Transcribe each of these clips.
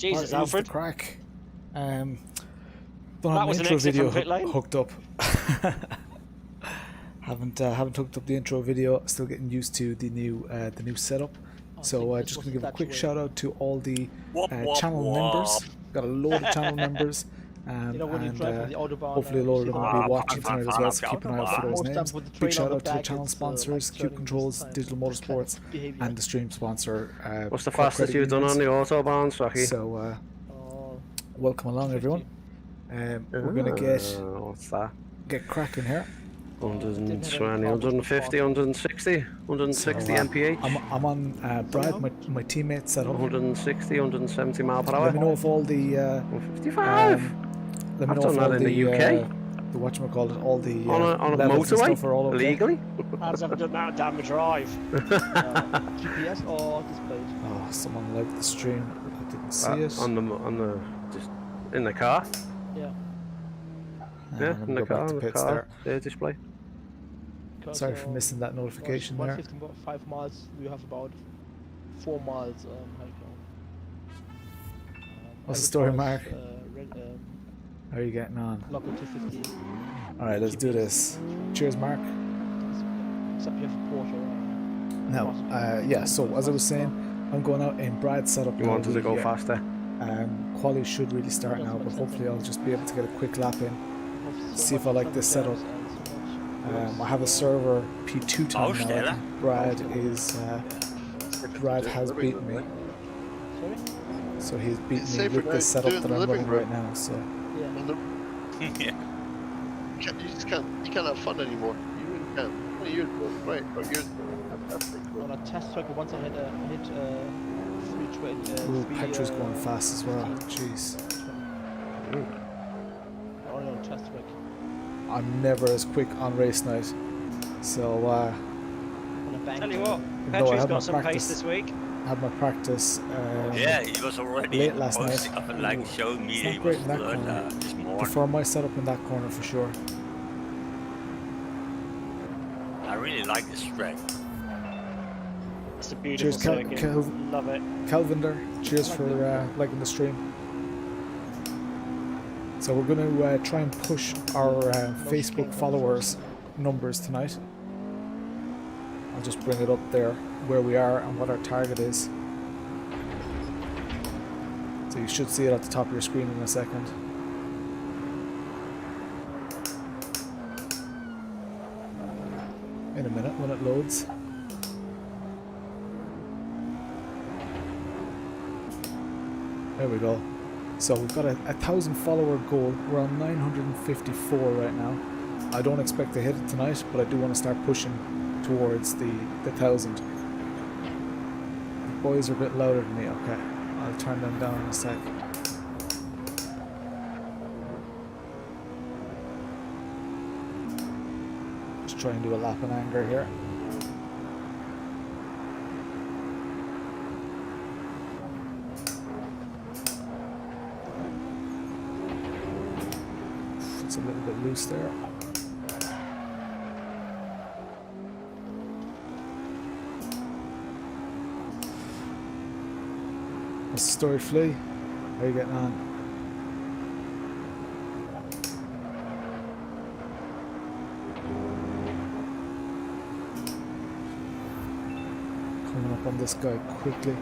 Jesus, What is Alfred. the crack? Don't That have was an an intro exit video from pit lane. hooked up. haven't hooked up the intro video. Still getting used to the new setup. So just gonna give a quick shout out to all the channel members. Got a load of channel members. And hopefully a lot of them will be watching tonight as well, so keep an eye out for those names. Big shout out to the channel sponsors, Cube Controls, Digital Motorsports, and the stream sponsor. What's the fastest you've done on the Autobahn, Rocky? So, welcome along, everyone. We're gonna get cracking here. 120, 150, 160, 160 mph. I'm on Brad, my teammate set up. 160, 170 mile per hour. Let me know if all the 155. Let me I've know done if that all in the UK. The whatchamacallit, all the on a levels and motorway, stuff are all okay. illegally. How's ever done that down the drive? GPS or displayed? Oh, someone liked the stream. I didn't see it. On the just in the car. Yeah. Yeah, in the car. There display. Sorry for missing that notification there. 5 miles. We have about 4 miles. What's the story, Marc? How are you getting on? Local 250. Alright, let's do this. Cheers, Marc. Except you have a Porsche. Now, yeah, so as I was saying, I'm going out in Brad's setup. You wanted to go faster. Quali should really start now, but hopefully I'll just be able to get a quick lap in. See if I like this setup. I have a server P2 time now. Brad has beaten me. Sorry? So he's beaten me with this setup that I'm running right now. So yeah. You just can't. You can't have fun anymore. You really can't. 20 years ago, right? Or years ago, fantastic. On a test track, once I hit 320. ooh, Petra's going fast as well. Jeez. Only on test track. I'm never as quick on race night. So On a bank. Tell you what, though I Petra's had my got some pace practice- this week. had my practice yeah, he was already late last posting night. up and like showing me It's he not was great in that good corner. this morning. Prefer my setup in that corner for sure. I really like this track. It's a beautiful Cheers, circuit. Love it. Calvinder, cheers for liking the stream. So we're going to try and push our Facebook followers numbers tonight. I'll just bring it up there where we are and what our target is. So you should see it at the top of your screen in a second. In a minute when it loads. There we go. So we've got a 1,000 follower goal. We're on 954 right now. I don't expect to hit it tonight, but I do want to start pushing towards the 1,000. The boys are a bit louder than me. Okay, I'll turn them down in a sec. Just try and do a lap in anger here. It's a little bit loose there. What's the story, Flea? How are you getting on? Coming up on this guy quickly.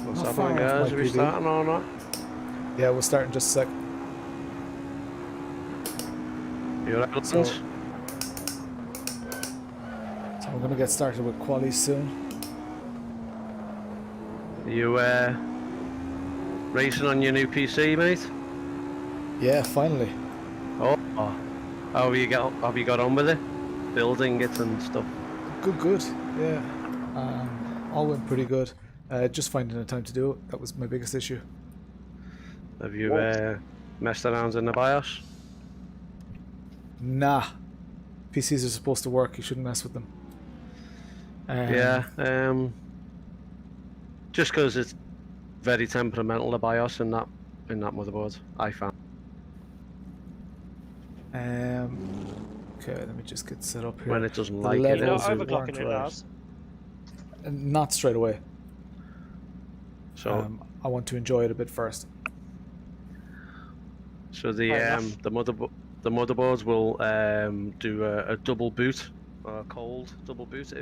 What's happening, guys? Are we starting or not? Yeah, we'll start in just a sec. You're right, So we're going to get started with quali soon. Are you racing on your new PC, mate? Yeah, finally. Oh, how have you got on with it? Building it and stuff. Good. Yeah. All went pretty good. Just finding the time to do it. That was my biggest issue. Have you messed around in the BIOS? Nah. PCs are supposed to work. You shouldn't mess with them. Yeah. Just because very temperamental, the BIOS in that motherboard, I found. Okay, let me just get set up here. When it doesn't The like it, You're not levels it'll- overclocking weren't it, right. Lars. Not straight away. So I want to enjoy it a bit first. so the Fair enough. the motherboards will do a double boot, or a cold double boot if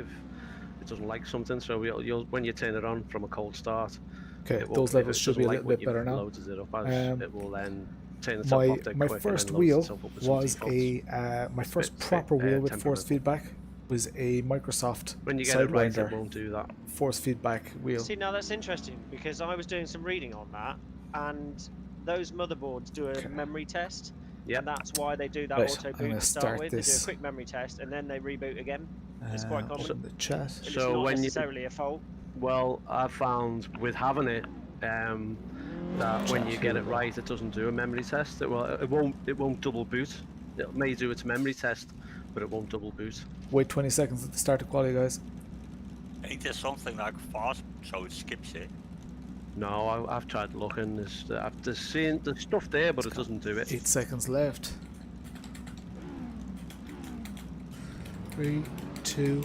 it doesn't like something. So you'll when you turn it on from a cold start, Okay, it will- those if levels it should be a doesn't like little what bit better you've now. loaded it up as, it will then turn itself My off dead my quick first and then loads wheel itself up with some was defaults. my It's first bit proper wheel with force temperamental. feedback was a Microsoft When you get it right, it Sidewinder won't do that. force feedback wheel. See, now that's interesting because I was doing some reading on that, and those motherboards do a memory test, Yep. and that's why they do that Right, auto I'm boot gonna to start start with. They do a this. quick memory test and then they reboot again. It's quite common. Open the chat. And it's So not when you- necessarily a fault. Well, I've found with having it that when you get it right, it doesn't do a memory test. It won't double boot. It may do its memory test, but it won't double boot. Wait 20 seconds at the start of quality, guys. Ain't there something like fast so it skips it? No, I've tried looking. There's stuff there, but it doesn't do it. 8 seconds left. 3, 2,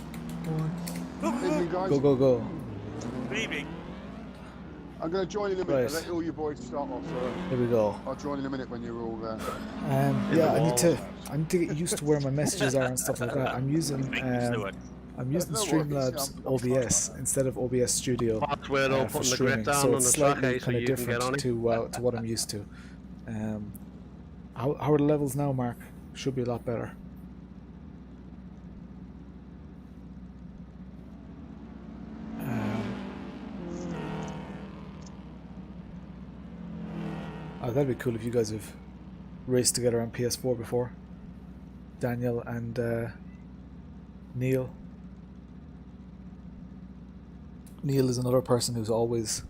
1. Evening, guys. Go, go, go. Leaving. I'm going to join in a minute. Right. Let all you boys start off. So Here we go. I'll join in a minute when you're all there. Yeah, I wall. need to get used to where my messages are and stuff like that. I'm using Let's do it. I'm using No worries, Streamlabs I'm fine with OBS instead of OBS Studio That's where they'll for put the streaming, grip down so on it's the track, slightly so kind of you can get on different it. to what I'm used to. How are the levels now, Mark? Should be a lot better. Oh, that'd be cool if you guys have raced together on PS4 before. Daniel and Neil. Neil is another person who's always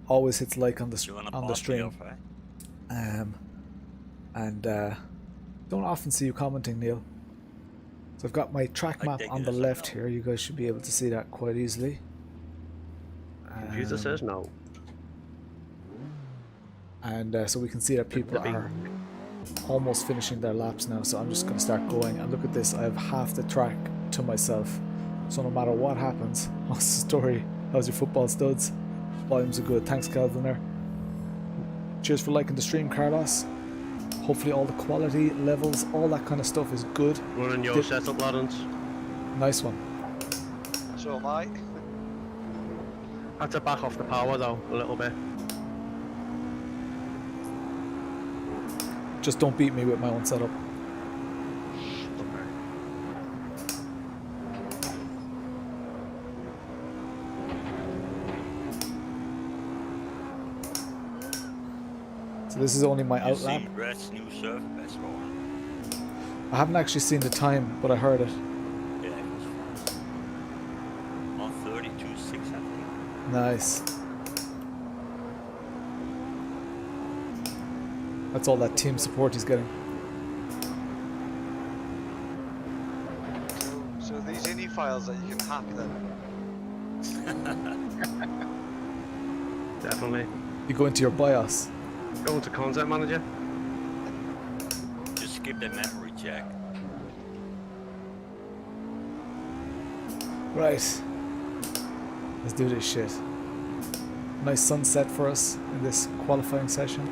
hits like on You wanna the party stream. off, right? And don't often see you commenting, Neil. So I've got my track I map dig on it the as a left no. here. You guys should be able to see that quite easily. Computer says no. And so we can see that people are almost finishing their laps now. So I'm just going to start going. And look at this. I have half the track to myself. So no matter what happens, what's the story? How's your football studs? Volumes are good. Thanks, Calvin there. Cheers for liking the stream, Carlos. Hopefully all the quality levels, all that kind of stuff is good. Running your Did- setup, lads. Nice one. So am I. Had to back off the power though a little bit. Just don't beat me with my own setup. So this is only my You outlap. see Red's new server best Ronan. I haven't actually seen the time, but I heard it. Yeah, it was fast. 132.6, I think. Nice. That's all that team support he's getting. So these are new files that you can hack then. Definitely. You go into your BIOS. Go into content manager. Just skip the memory check. Right. Let's do this shit. Nice sunset for us in this qualifying session.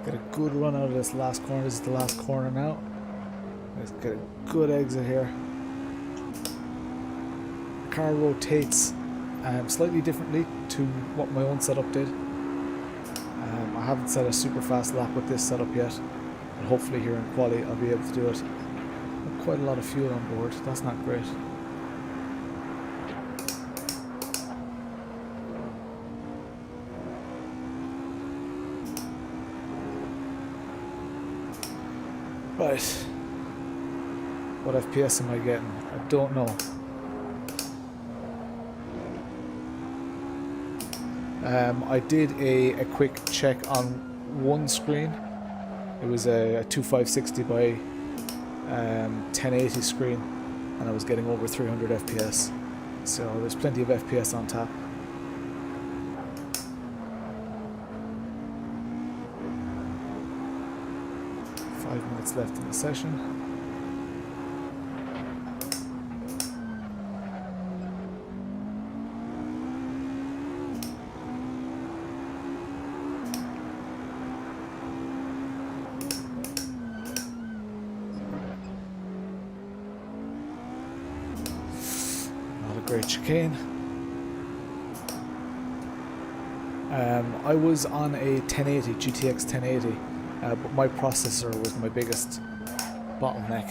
Get a good run out of this last corner. This is the last corner now. Let's get a good exit here. The car rotates slightly differently to what my own setup did. I haven't set a super fast lap with this setup yet, but hopefully here in quali I'll be able to do it. Got quite a lot of fuel on board. That's not great. Right. What FPS am I getting? I don't know. I did a quick check on one screen. It was a 2560 by 1080 screen, and I was getting over 300 FPS. So there's plenty of FPS on tap. Five minutes left in the session. Great chicane. I was on a 1080, GTX 1080, but my processor was my biggest bottleneck.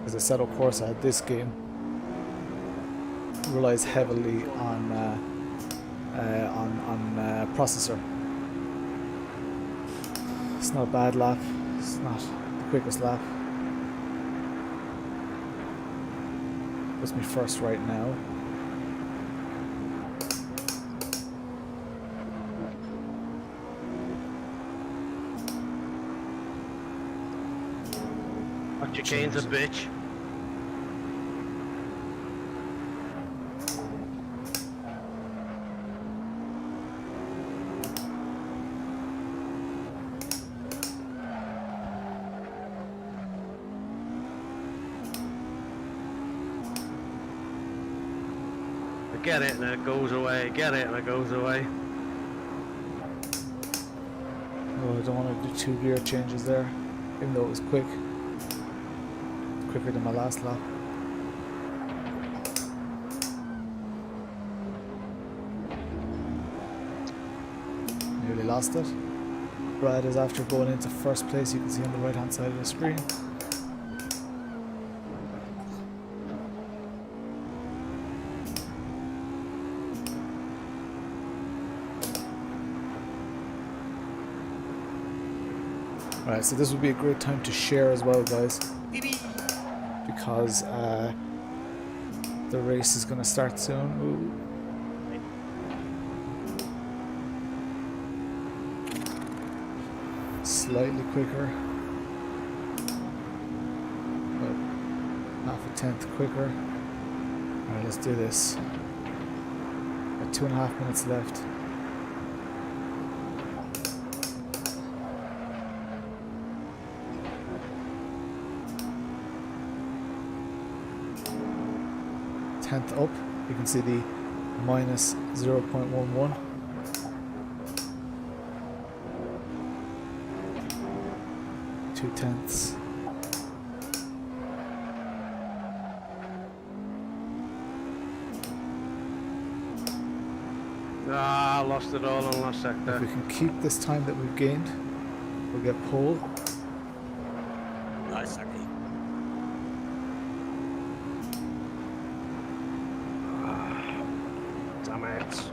As Assetto Corsa, this game relies heavily on processor. It's not a bad lap. It's not the quickest lap. It's me first right now. Chicane's a bitch. Get it and it goes away, get it and it goes away. Oh, I don't want to do 2 gear changes there, even though it was quick. Quicker than my last lap. Nearly lost it. Brad is after going into first place, you can see on the right hand side of the screen. Alright, so this would be a great time to share as well, guys, because the race is going to start soon. Ooh. Slightly quicker, but half a tenth quicker. Alright, let's do this. Got 2.5 minutes left. Tenth up, you can see the minus 0.11. Two tenths. Ah, lost it all on last sector. If we can keep this time that we've gained, we'll get pole. Nice, Aki. Damn it.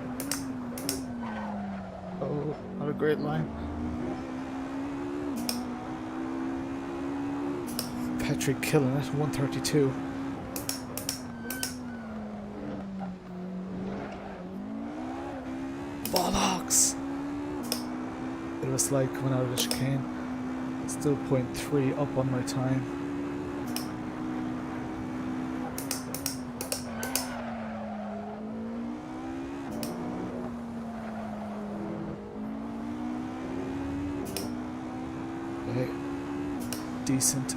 Oh, not a great line. Petri killing it, 132. Bollocks! Bit of a slide coming out of the chicane. Still 0.3 up on my time. Okay. Decent.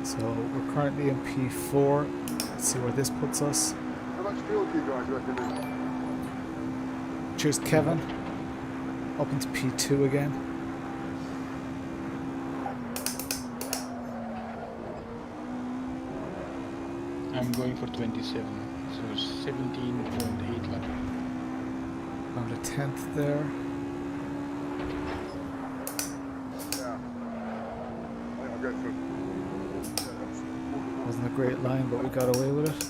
So we're currently in P4. Let's see where this puts us. How much fuel do you guys reckon? Cheers, Kevin. Up into P2 again. I'm going for 27, so 17.8 lap. Around a tenth there. Yeah. I think I'll go for. Wasn't a great line, but we got away with it.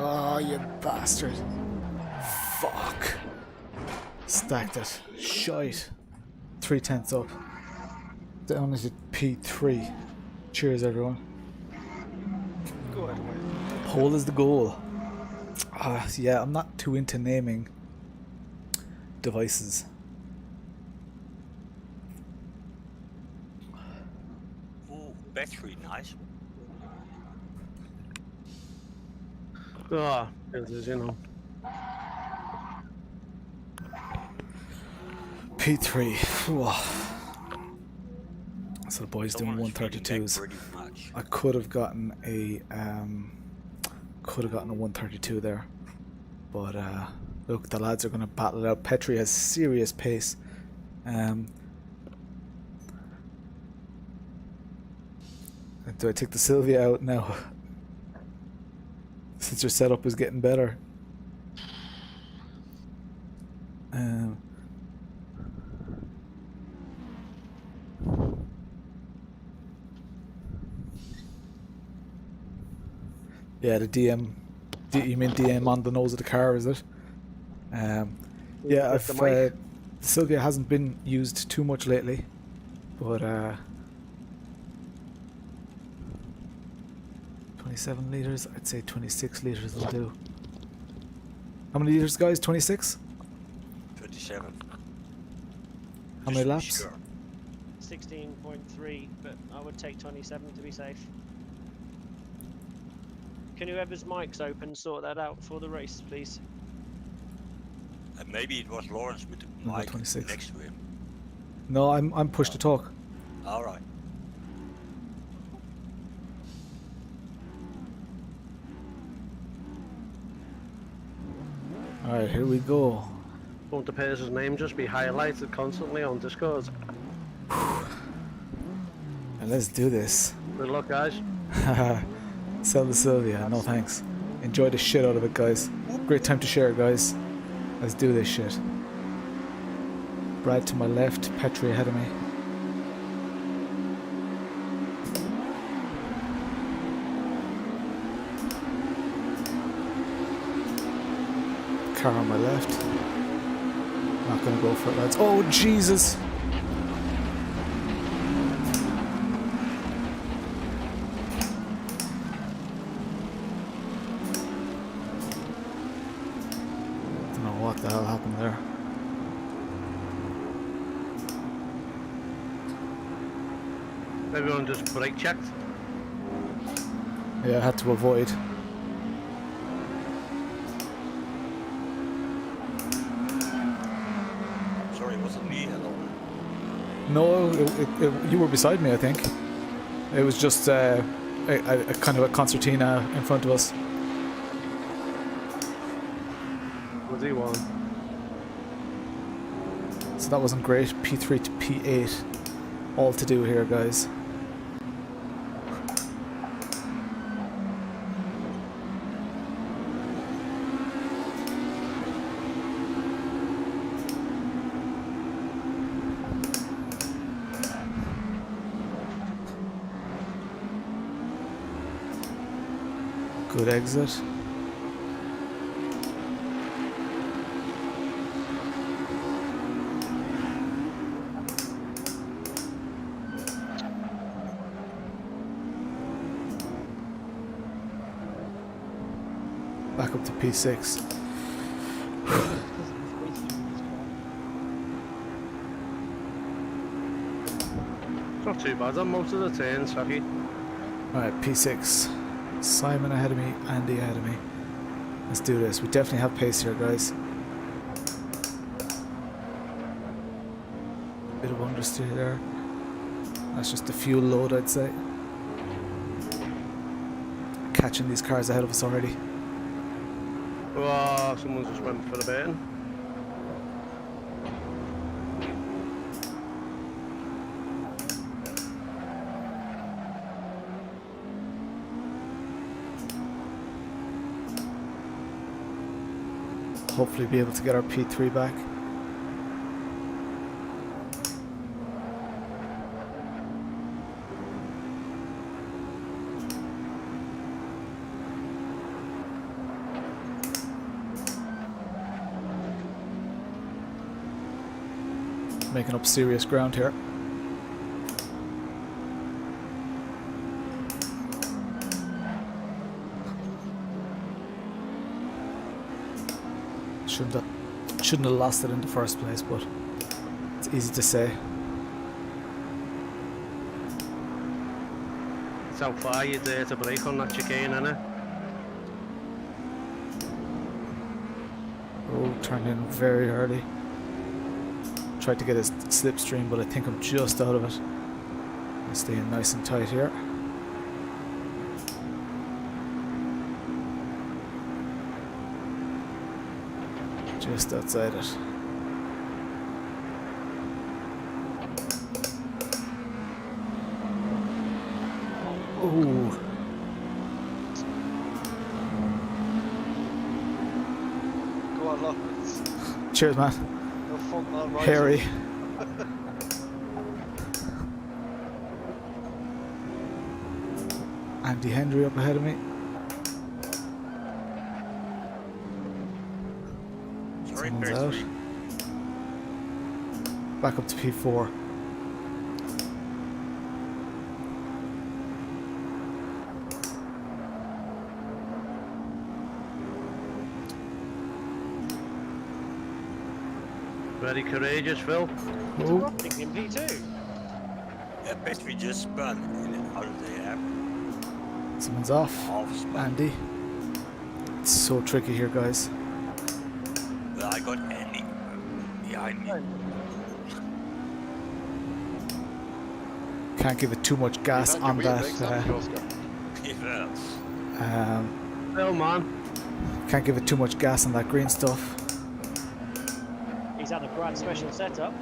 Oh, you bastard. Fuck. Stacked it. Shite. 3/10 up. Down to P3. Cheers, everyone. Go ahead, wait. Pole is the goal. Yeah, I'm not too into naming devices. Ooh, battery, nice. Ah, it is, you know. P3. Whew. So the boys doing Someone is feeding back 132s. pretty much. I could have gotten a 132 there, but look, the lads are going to battle it out. Petri has serious pace. Do I take the Sylvia out now? Since your setup is getting better. Yeah, the DM. You mean DM on the nose of the car, is it? Yeah, Sylvia hasn't been used too much lately, but 27 litres, I'd say 26 litres will do. How many litres, guys? 26? 27. How many laps? Sure. 16.3, but I would take 27 to be safe. Can whoever's mic's open sort that out for the race, please? And maybe it was Lawrence with the No, mic 26. next to him. No, I'm push to talk. All right. Alright, here we go. Won't the person's name just be highlighted constantly on Discord? And let's do this. Good luck, guys. Sell the Sylvia, no thanks. Enjoy the shit out of it, guys. Great time to share, guys. Let's do this shit. Brad to my left, Petri ahead of me. Car on my left. Not gonna go for it, lads. Oh, Jesus! Don't know what the hell happened there. Everyone just brake checked. Yeah, I had to avoid. Sorry, it wasn't me at all. No, you were beside me, I think. It was just a kind of a concertina in front of us. What do you want? So that wasn't great. P3 to P8. All to do here, guys. Good exit. Back up to P6. It's not too bad on most of the turns, Saki. Alright, P6. Simon ahead of me, Andy ahead of me. Let's do this. We definitely have pace here, guys. Bit of understeer there. That's just the fuel load, I'd say. Catching these cars ahead of us already. Oh, someone just went for the button. Hopefully be able to get our P3 back. Making up serious ground here. Shouldn't have lost it in the first place, but it's easy to say. It's how far you dare to break on that chicane, innit? Oh, turned in very early. Tried to get a slipstream, but I think I'm just out of it. I'm staying nice and tight here. Just outside it. Ooh. Go on, look. Cheers, man. No fun, man. Right. Hairy. Andy Hendry up ahead of me. Someone's out. Back up to P4. Very courageous, Phil. Oh, I think in P2. Yeah, best we just spun out of the app. someone's off. Half spun. Andy. It's so tricky here, guys. Well, I got Andy behind me. Can't give it too much gas on that. Yes. Phil, man. Can't give it too much gas on that green stuff. He's had a grand special setup.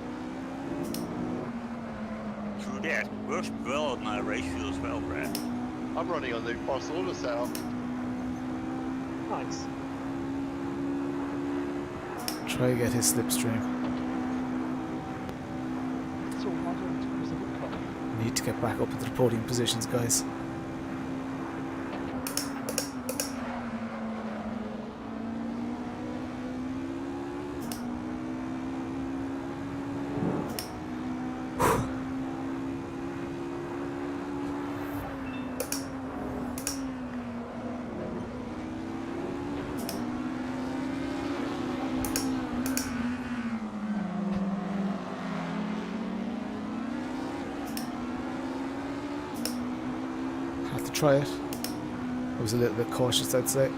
True that. Works well on my ratio as well, Brad. I'm running on the Barcelona setup. Nice. Try to get his slipstream. Need to get back up into the podium positions, guys. Try it. I was a little bit cautious, I'd say.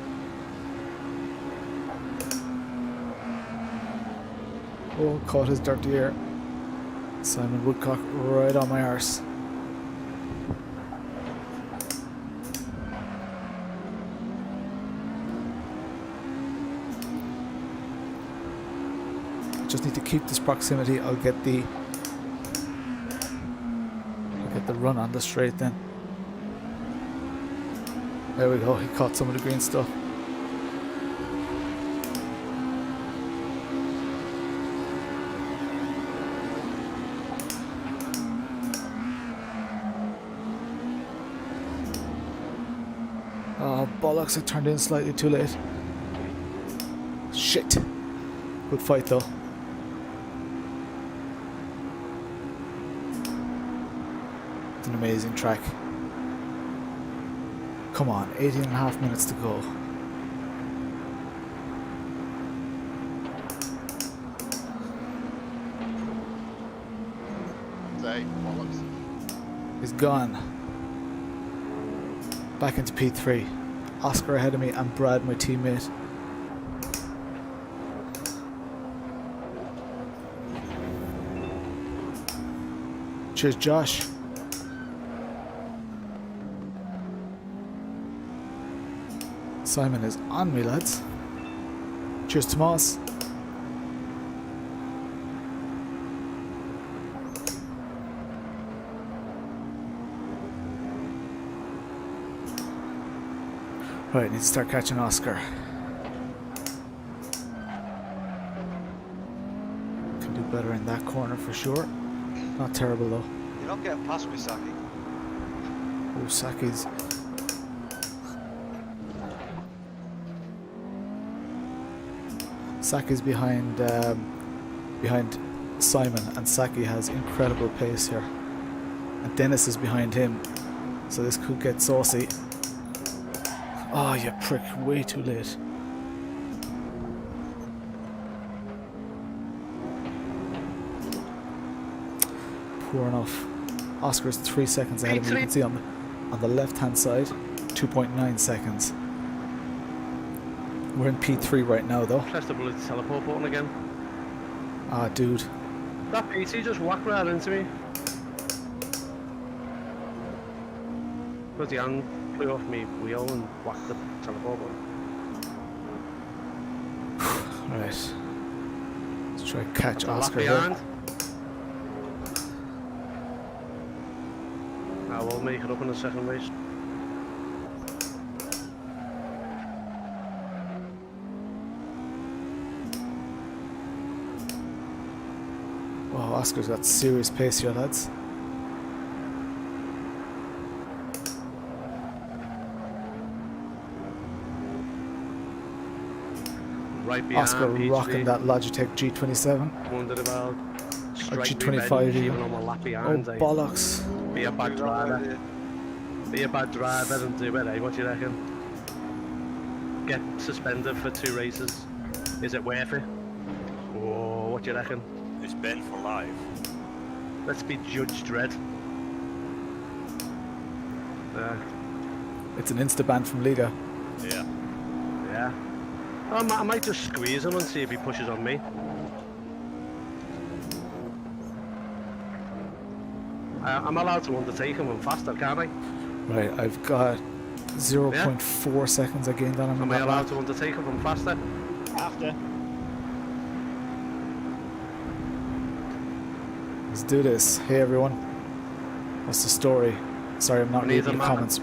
Oh, caught his dirty ear. Simon Woodcock right on my arse. Just need to keep this proximity. I'll get the run on the straight then. There we go, he caught some of the green stuff. Oh, bollocks, I turned in slightly too late. Shit. Good fight though. It's an amazing track. Come on, 18.5 minutes to go. He's gone. Back into P3. Oscar ahead of me and Brad, my teammate. Cheers, Josh. Simon is on me, lads. Cheers, Tomás. Right, need to start catching Oscar. Can do better in that corner for sure. Not terrible though. You're not getting past me, Saki. Oh, Saki's. Saki's behind Simon, and Saki has incredible pace here. And Dennis is behind him, so this could get saucy. Oh, you prick, way too late. Poor enough. Oscar's 3 seconds ahead of me. You can see on the left hand side, 2.9 seconds. We're in P3 right now though. Press the bloody teleport button again. Ah, dude. That PT just whacked right into me. Because the hand flew off me wheel and whacked the teleport button. Right. Let's try and catch That's Oscar a lap here. behind. I will make it up in the second race. Oh, Oscar's got serious pace here, lads. Right behind Oscar PhD. rocking that Logitech G27. Wondered about Or strike G25 revenge, even. even on my lap Oh, behind. eh? bollocks. Be a bad driver. Be a bad driver and do it, eh? What do you reckon? Get suspended for 2 races. Is it worth it? Oh, what do you reckon? It's banned for life. Let's be Judge Dredd. It's an insta-ban from Liga. Yeah. Yeah. I might just squeeze him and see if he pushes on me. I'm allowed to undertake him and faster, can't I? Right, I've got 0.4 seconds I gained on him. Am I allowed to undertake him from faster? After. Let's do this. Hey everyone. What's the story? Sorry, I'm not We need reading the a map. comments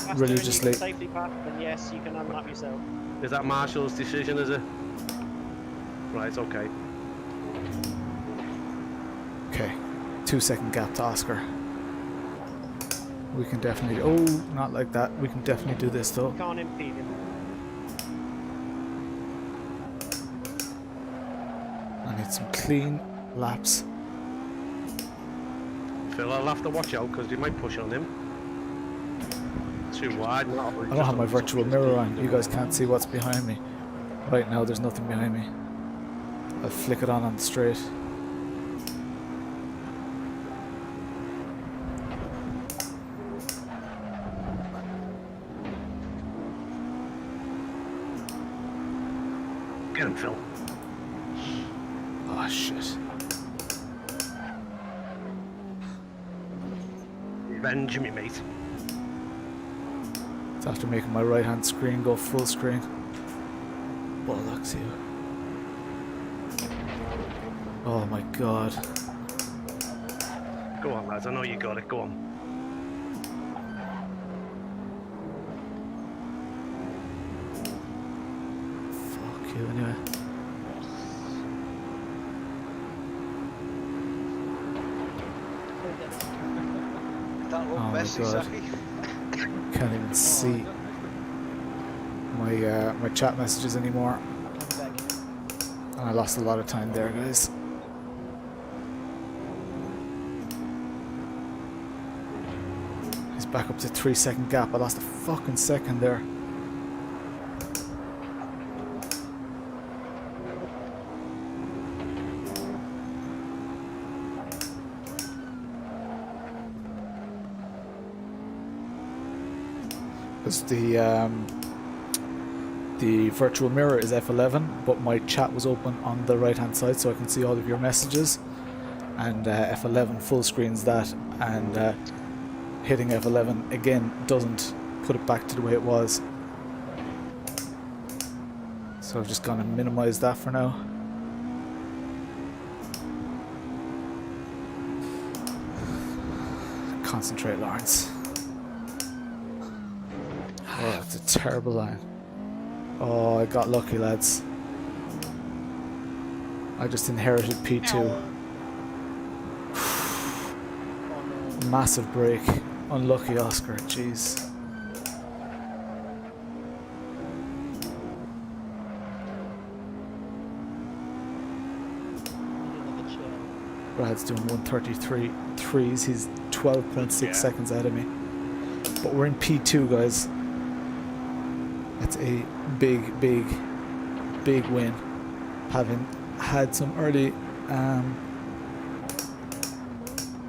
After religiously. you can safely pass, then yes, you can unlap yourself. Is that Marshall's decision, is it? Right, okay. Okay. 2 second gap to Oscar. We can definitely... Oh, not like that. We can definitely do this though. Can't impede him. I need some clean laps. Phil, I'll have to watch out because you might push on him. Too wide. I don't have my virtual mirror on. You guys can't see what's behind me. Right now there's nothing behind me. I'll flick it on the straight. Get him, Phil. Oh shit. Revenge me, mate. It's after making my right hand screen go full screen. Bollocks you. Oh my god. Go on, lads. I know you got it. Go on. Fuck you anyway. That look Oh my messy, God. Saki. Can't even see my chat messages anymore. And I lost a lot of time there, guys. He's back up to 3 second gap. I lost a fucking second there. Because the virtual mirror is F11, but my chat was open on the right hand side, so I can see all of your messages. And F11 full screens that, and hitting F11 again doesn't put it back to the way it was. So I've just gone and minimized that for now. Concentrate, Lawrence. Oh, that's a terrible line. Oh, I got lucky, lads. I just inherited P2. Massive break. Unlucky, Oscar. Jeez. Brad's doing 1:33 threes. He's 12.6 seconds ahead of me. But we're in P2, guys. That's a big win. Having had some early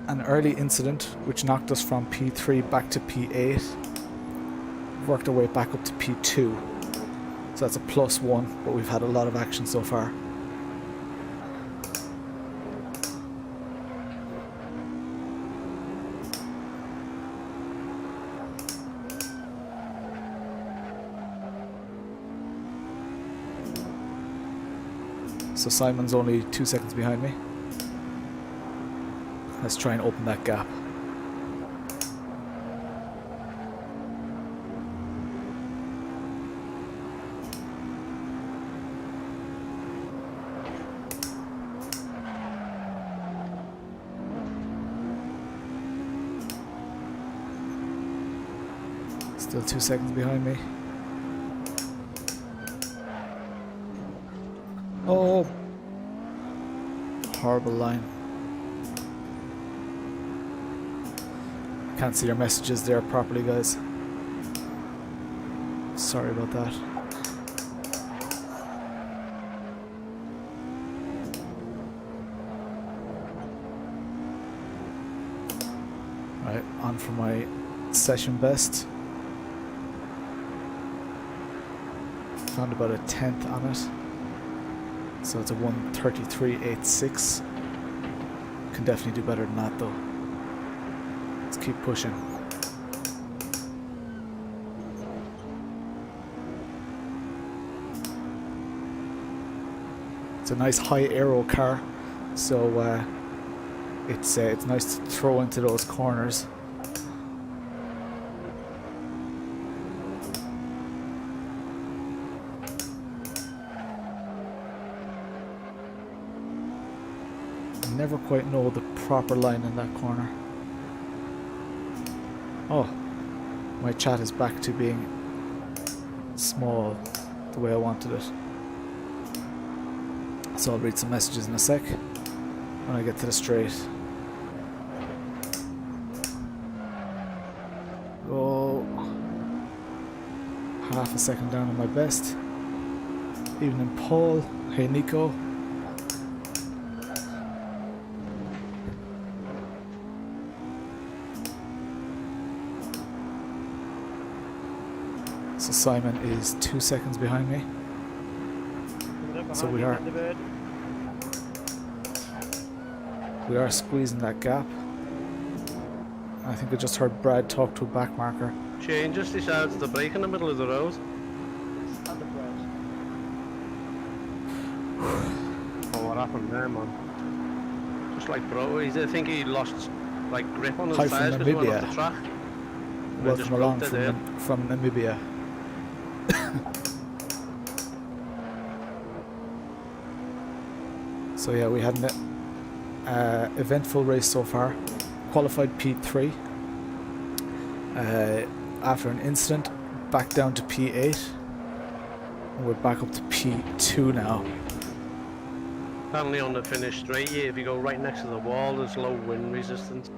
an early incident which knocked us from P3 back to P8. Worked our way back up to P2. So that's a +1, but we've had a lot of action so far. So Simon's only 2 seconds behind me. Let's try and open that gap. Still 2 seconds behind me. Oh, horrible line. Can't see your messages there properly, guys. Sorry about that. Right, on for my session best. Found about a 10th on it. So it's a 1:33.86. Can definitely do better than that though. Let's keep pushing. It's a nice high aero car, so it's nice to throw into those corners. Never quite know the proper line in that corner. Oh, my chat is back to being small the way I wanted it. So I'll read some messages in a sec when I get to the straight. Oh, half a second down on my best. Evening Paul, hey Nico. So Simon is 2 seconds behind me. So we are squeezing that gap. I think I just heard Brad talk to a back marker. Shane just decided to brake in the middle of the road. Oh, what happened there, man? Just like bro, I think he lost like grip on his Hi tires from because he went off Namibia. the track. Welcome along from Namibia. So yeah, we had an eventful race so far. Qualified P3. After an incident, back down to P8. And we're back up to P2 now. Apparently on the finish straight, yeah, if you go right next to the wall, there's low wind resistance.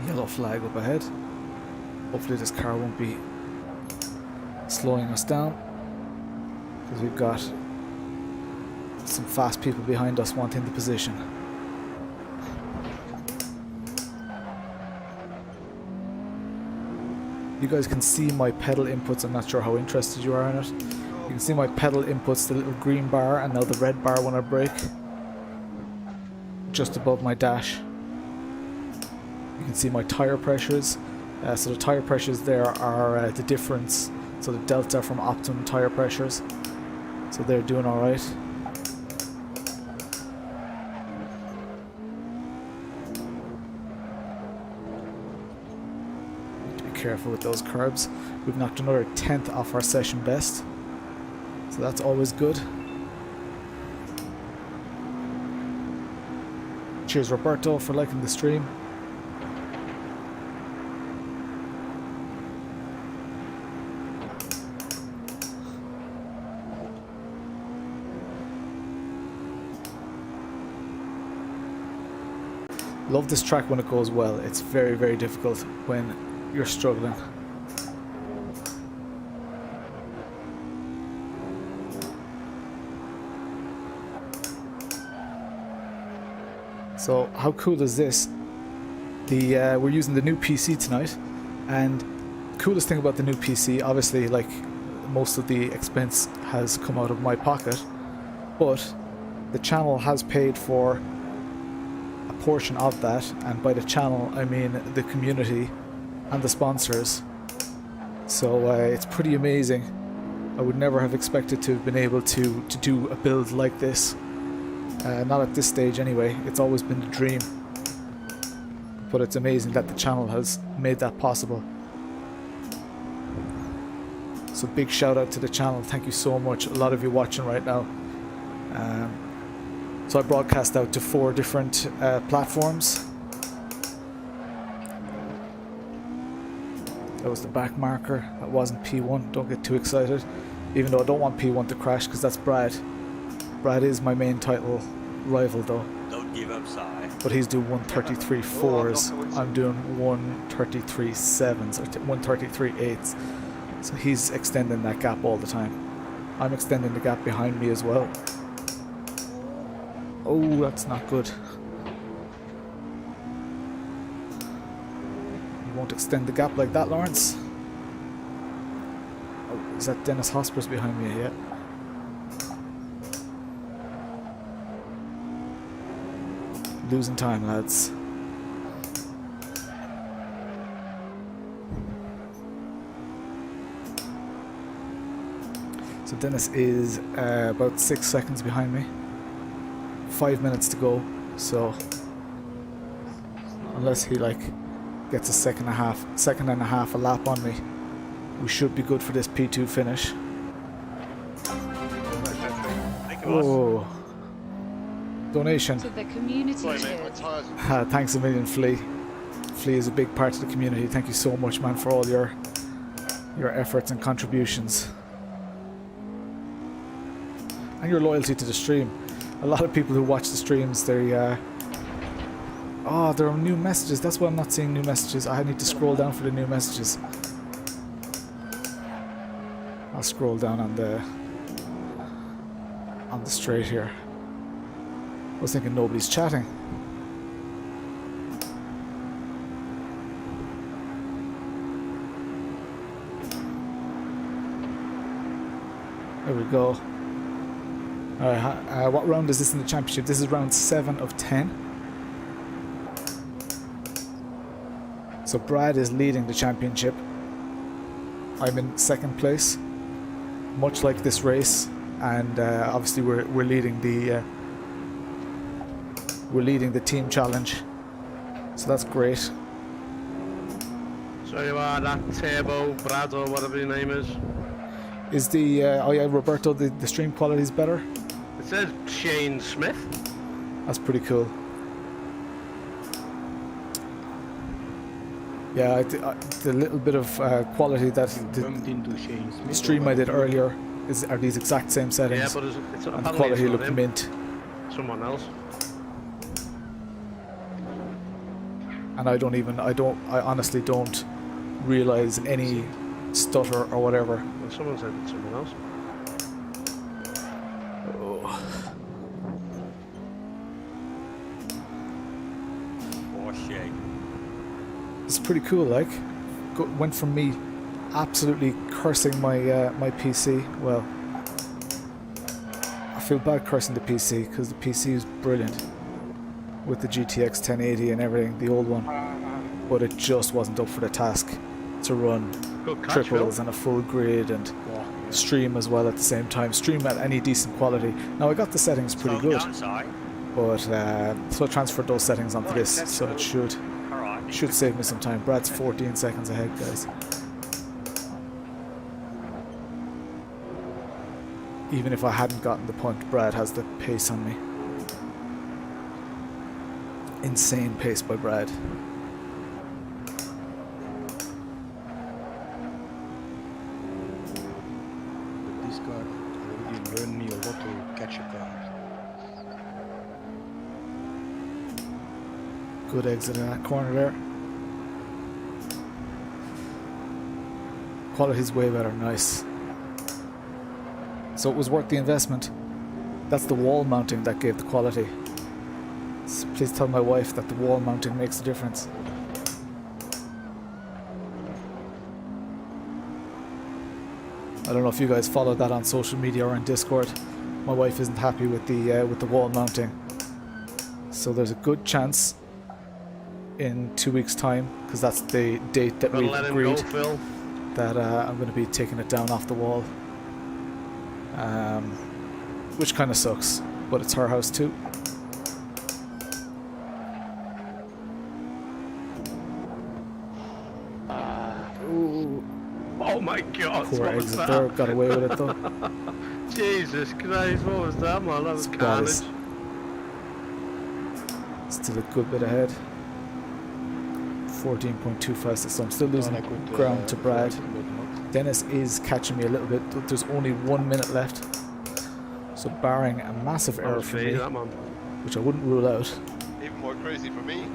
Yellow flag up ahead. Hopefully this car won't be slowing us down, because we've got some fast people behind us wanting the position. You guys can see my pedal inputs. I'm not sure how interested you are in it. You can see my pedal inputs, the little green bar and now the red bar when I brake, just above my dash. You can see my tire pressures. So the tire pressures there are the difference. So the delta from optimum tire pressures. So they're doing all right. Need to be careful with those curbs. We've knocked another 10th off our session best. So that's always good. Cheers Roberto for liking the stream. Love this track when it goes well. It's very, very difficult when you're struggling. So how cool is this? We're using the new PC tonight, and the coolest thing about the new PC, obviously, like, most of the expense has come out of my pocket, but the channel has paid for a portion of that, and by the channel I mean the community and the sponsors. So it's pretty amazing. I would never have expected to have been able to do a build like this. Not at this stage anyway. It's always been the dream. But it's amazing that the channel has made that possible. So big shout out to the channel. Thank you so much. A lot of you watching right now. So I broadcast out to 4 different platforms. That was the back marker. That wasn't P1. Don't get too excited. Even though I don't want P1 to crash, because that's Brad. Brad is my main title rival though. Don't give up, Si. But he's doing 133.4s. I'm doing 133.7s or 133.8s. So he's extending that gap all the time. I'm extending the gap behind me as well. Oh, that's not good. You won't extend the gap like that, Lawrence. Oh, is that Dennis Hospers behind me yet? Losing time, lads. So Dennis is about 6 seconds behind me. 5 minutes to go. So unless he like gets a second and a half a lap on me, we should be good for this P2 finish. Oh. Donation. To the community. Sorry, mate, my tires are... Thanks a million, Flea. Flea is a big part of the community. Thank you so much, man, for all your efforts and contributions. And your loyalty to the stream. A lot of people who watch the streams, they oh, there are new messages. That's why I'm not seeing new messages. I need to scroll down for the new messages. I'll scroll down on the straight here. I was thinking nobody's chatting. There we go. Alright, what round is this in the championship? This is round 7 of 10. So Brad is leading the championship. I'm in 2nd place, much like this race, and obviously we're leading the team challenge. So that's great. So you are that Turbo Brad or whatever your name is. Is the oh yeah, Roberto, the stream quality is better? It says Shane Smith. That's pretty cool. Yeah, the little bit of quality that the stream I did earlier are these exact same settings. Yeah, but it's and the quality looked mint. Someone else. And I honestly don't realize any stutter or whatever. Well, someone said it's someone else. Oh. Oh shit. It's pretty cool, like. Went from me absolutely cursing my my PC. Well, I feel bad cursing the PC because the PC is brilliant with the GTX 1080 and everything, the old one, but it just wasn't up for the task to run triples and a full grid and stream as well at the same time. Stream at any decent quality. Now I got the settings pretty good, but so I transferred those settings onto this, so it should save me some time. Brad's 14 seconds ahead, guys. Even if I hadn't gotten the point, Brad has the pace on me. Insane pace by Brad. This car already learned me a lot to catch a car. Good exit in that corner there. Quality's way better, nice. So it was worth the investment. That's the wall mounting that gave the quality. So please tell my wife that the wall mounting makes a difference. I don't know if you guys followed that on social media or on Discord. My wife isn't happy with the wall mounting. So there's a good chance in 2 weeks' time, because that's the date that we've agreed, that I'm going to be taking it down off the wall. Which kind of sucks, but it's her house too. Ooh. Oh my god! Poor exit there, got away with it though. Jesus Christ, what was that, man? That was carnage. Still a good bit ahead. 14.25, so I'm still losing ground to Brad. Dennis is catching me a little bit. There's only 1 minute left. So barring a massive error for me, which I wouldn't rule out. Even more crazy for me.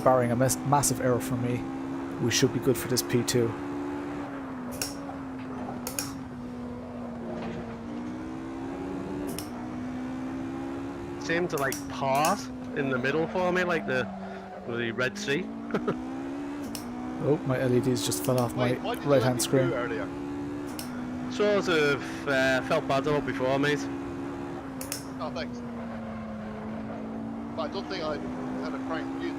Barring a massive error for me, we should be good for this P2. Seemed to like pause in the middle for me, like the Red Sea. Oh, my LEDs just fell off my right hand screen. Sort of felt bad about before, mate. Oh, thanks. But I don't think I had a prank you.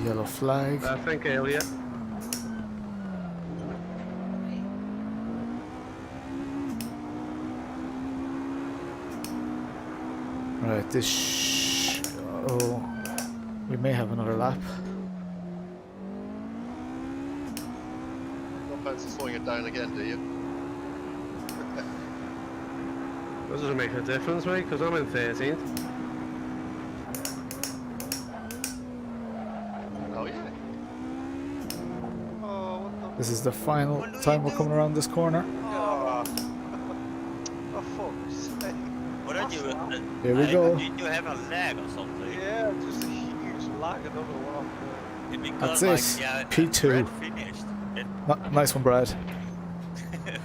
Yellow flag. I think earlier. Right, oh, we may have another lap. No fancy slowing it down again, do you? That doesn't make a difference, mate, because I'm in 13th. Oh yeah. Oh, what the? This is the final time we're coming around this corner. Oh, for fuck's sake. What are you? Here we go. Did you have a lag or something? Yeah, just a huge lag. I don't know what. Because, That's it. like, yeah, P2. Brad finished. Nice one, Brad. I think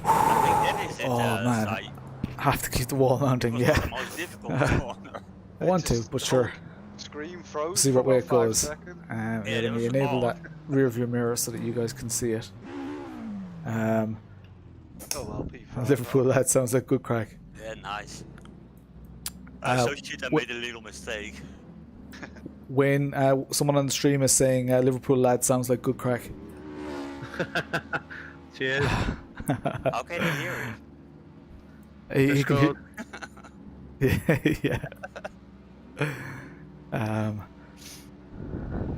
that is it. Oh man, Side. I have to keep the wall mounting. It was Yeah, the most difficult corner. I want to, but sure. Screen froze. See what for way about it 5 goes. seconds. Yeah, Yeah, let me it was enable that hard. rear view mirror so that you guys can see it. Oh well, P5. Liverpool, that sounds like good crack. Yeah, nice. Uh, So shit, I made a little mistake. When someone on the stream is saying Liverpool lad sounds like good crack. Cheers. How can you hear it? He can good. yeah.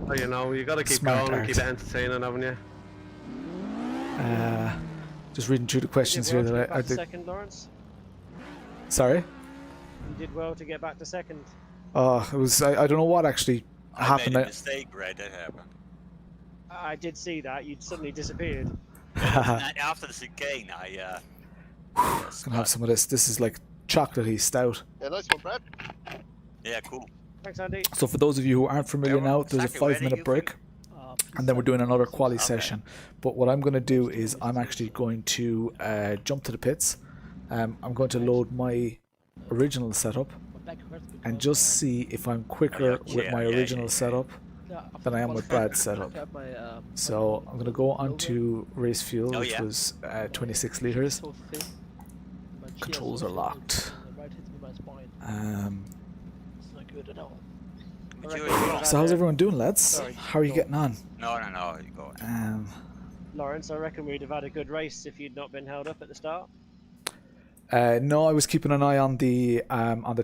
Oh, you know, you gotta keep Smart going and art. keep it entertaining, haven't you? Just reading through the questions here that I did. Second, Lawrence. Sorry. You did well to get back to second. Oh, it was. I don't know what actually happened. I made a mistake, right? That happened. I did see that. You'd suddenly disappeared. And after the chicane, I Gonna have some of this. This is like chocolatey stout. Yeah, nice one, Brad. yeah, cool. Thanks, Andy. So for those of you who aren't familiar Yeah, now, there's a Saki, where 5-minute you break, and then we're doing another quali session. But what I'm going to do is I'm actually going to jump to the pits. I'm going to load my original setup and just see if I'm quicker with my original setup than I am with Brad's setup. So I'm going to go onto race fuel, which was 26 liters. Controls are locked. So how's everyone doing, lads? How are you getting on? No, you go. Lawrence, I reckon we'd have had a good race if you'd not been held up at the start. No, I was keeping an eye on the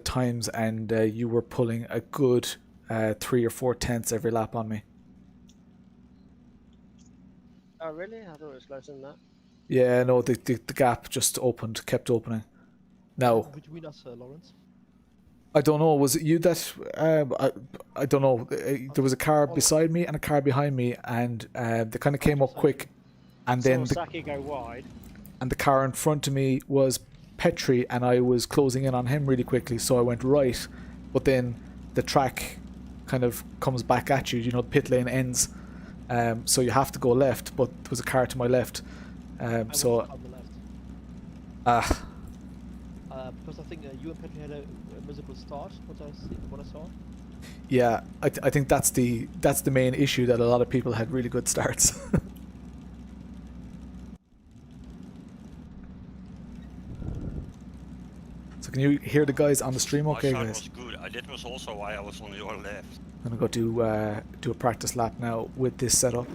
times, and you were pulling a good 3 or 4 tenths every lap on me. Oh, really? I thought it was closer than that. Yeah, no, the gap just kept opening. Now, between us, Lawrence. I don't know. Was it you that? I don't know. There was a car beside me and a car behind me, and they kind of came up quick, and then Saki go wide. and the car in front of me was Petri and I was closing in on him really quickly, so I went right, but then the track kind of comes back at you, you know, the pit lane ends, so you have to go left, but there was a car to my left, so on the left. Because I think you and Petri had a miserable start. What I saw. yeah, I think that's the main issue, that a lot of people had really good starts. So can you hear the guys on the stream okay, My guys? start was good. That was also why I was on your left. I'm gonna go do a practice lap now with this setup.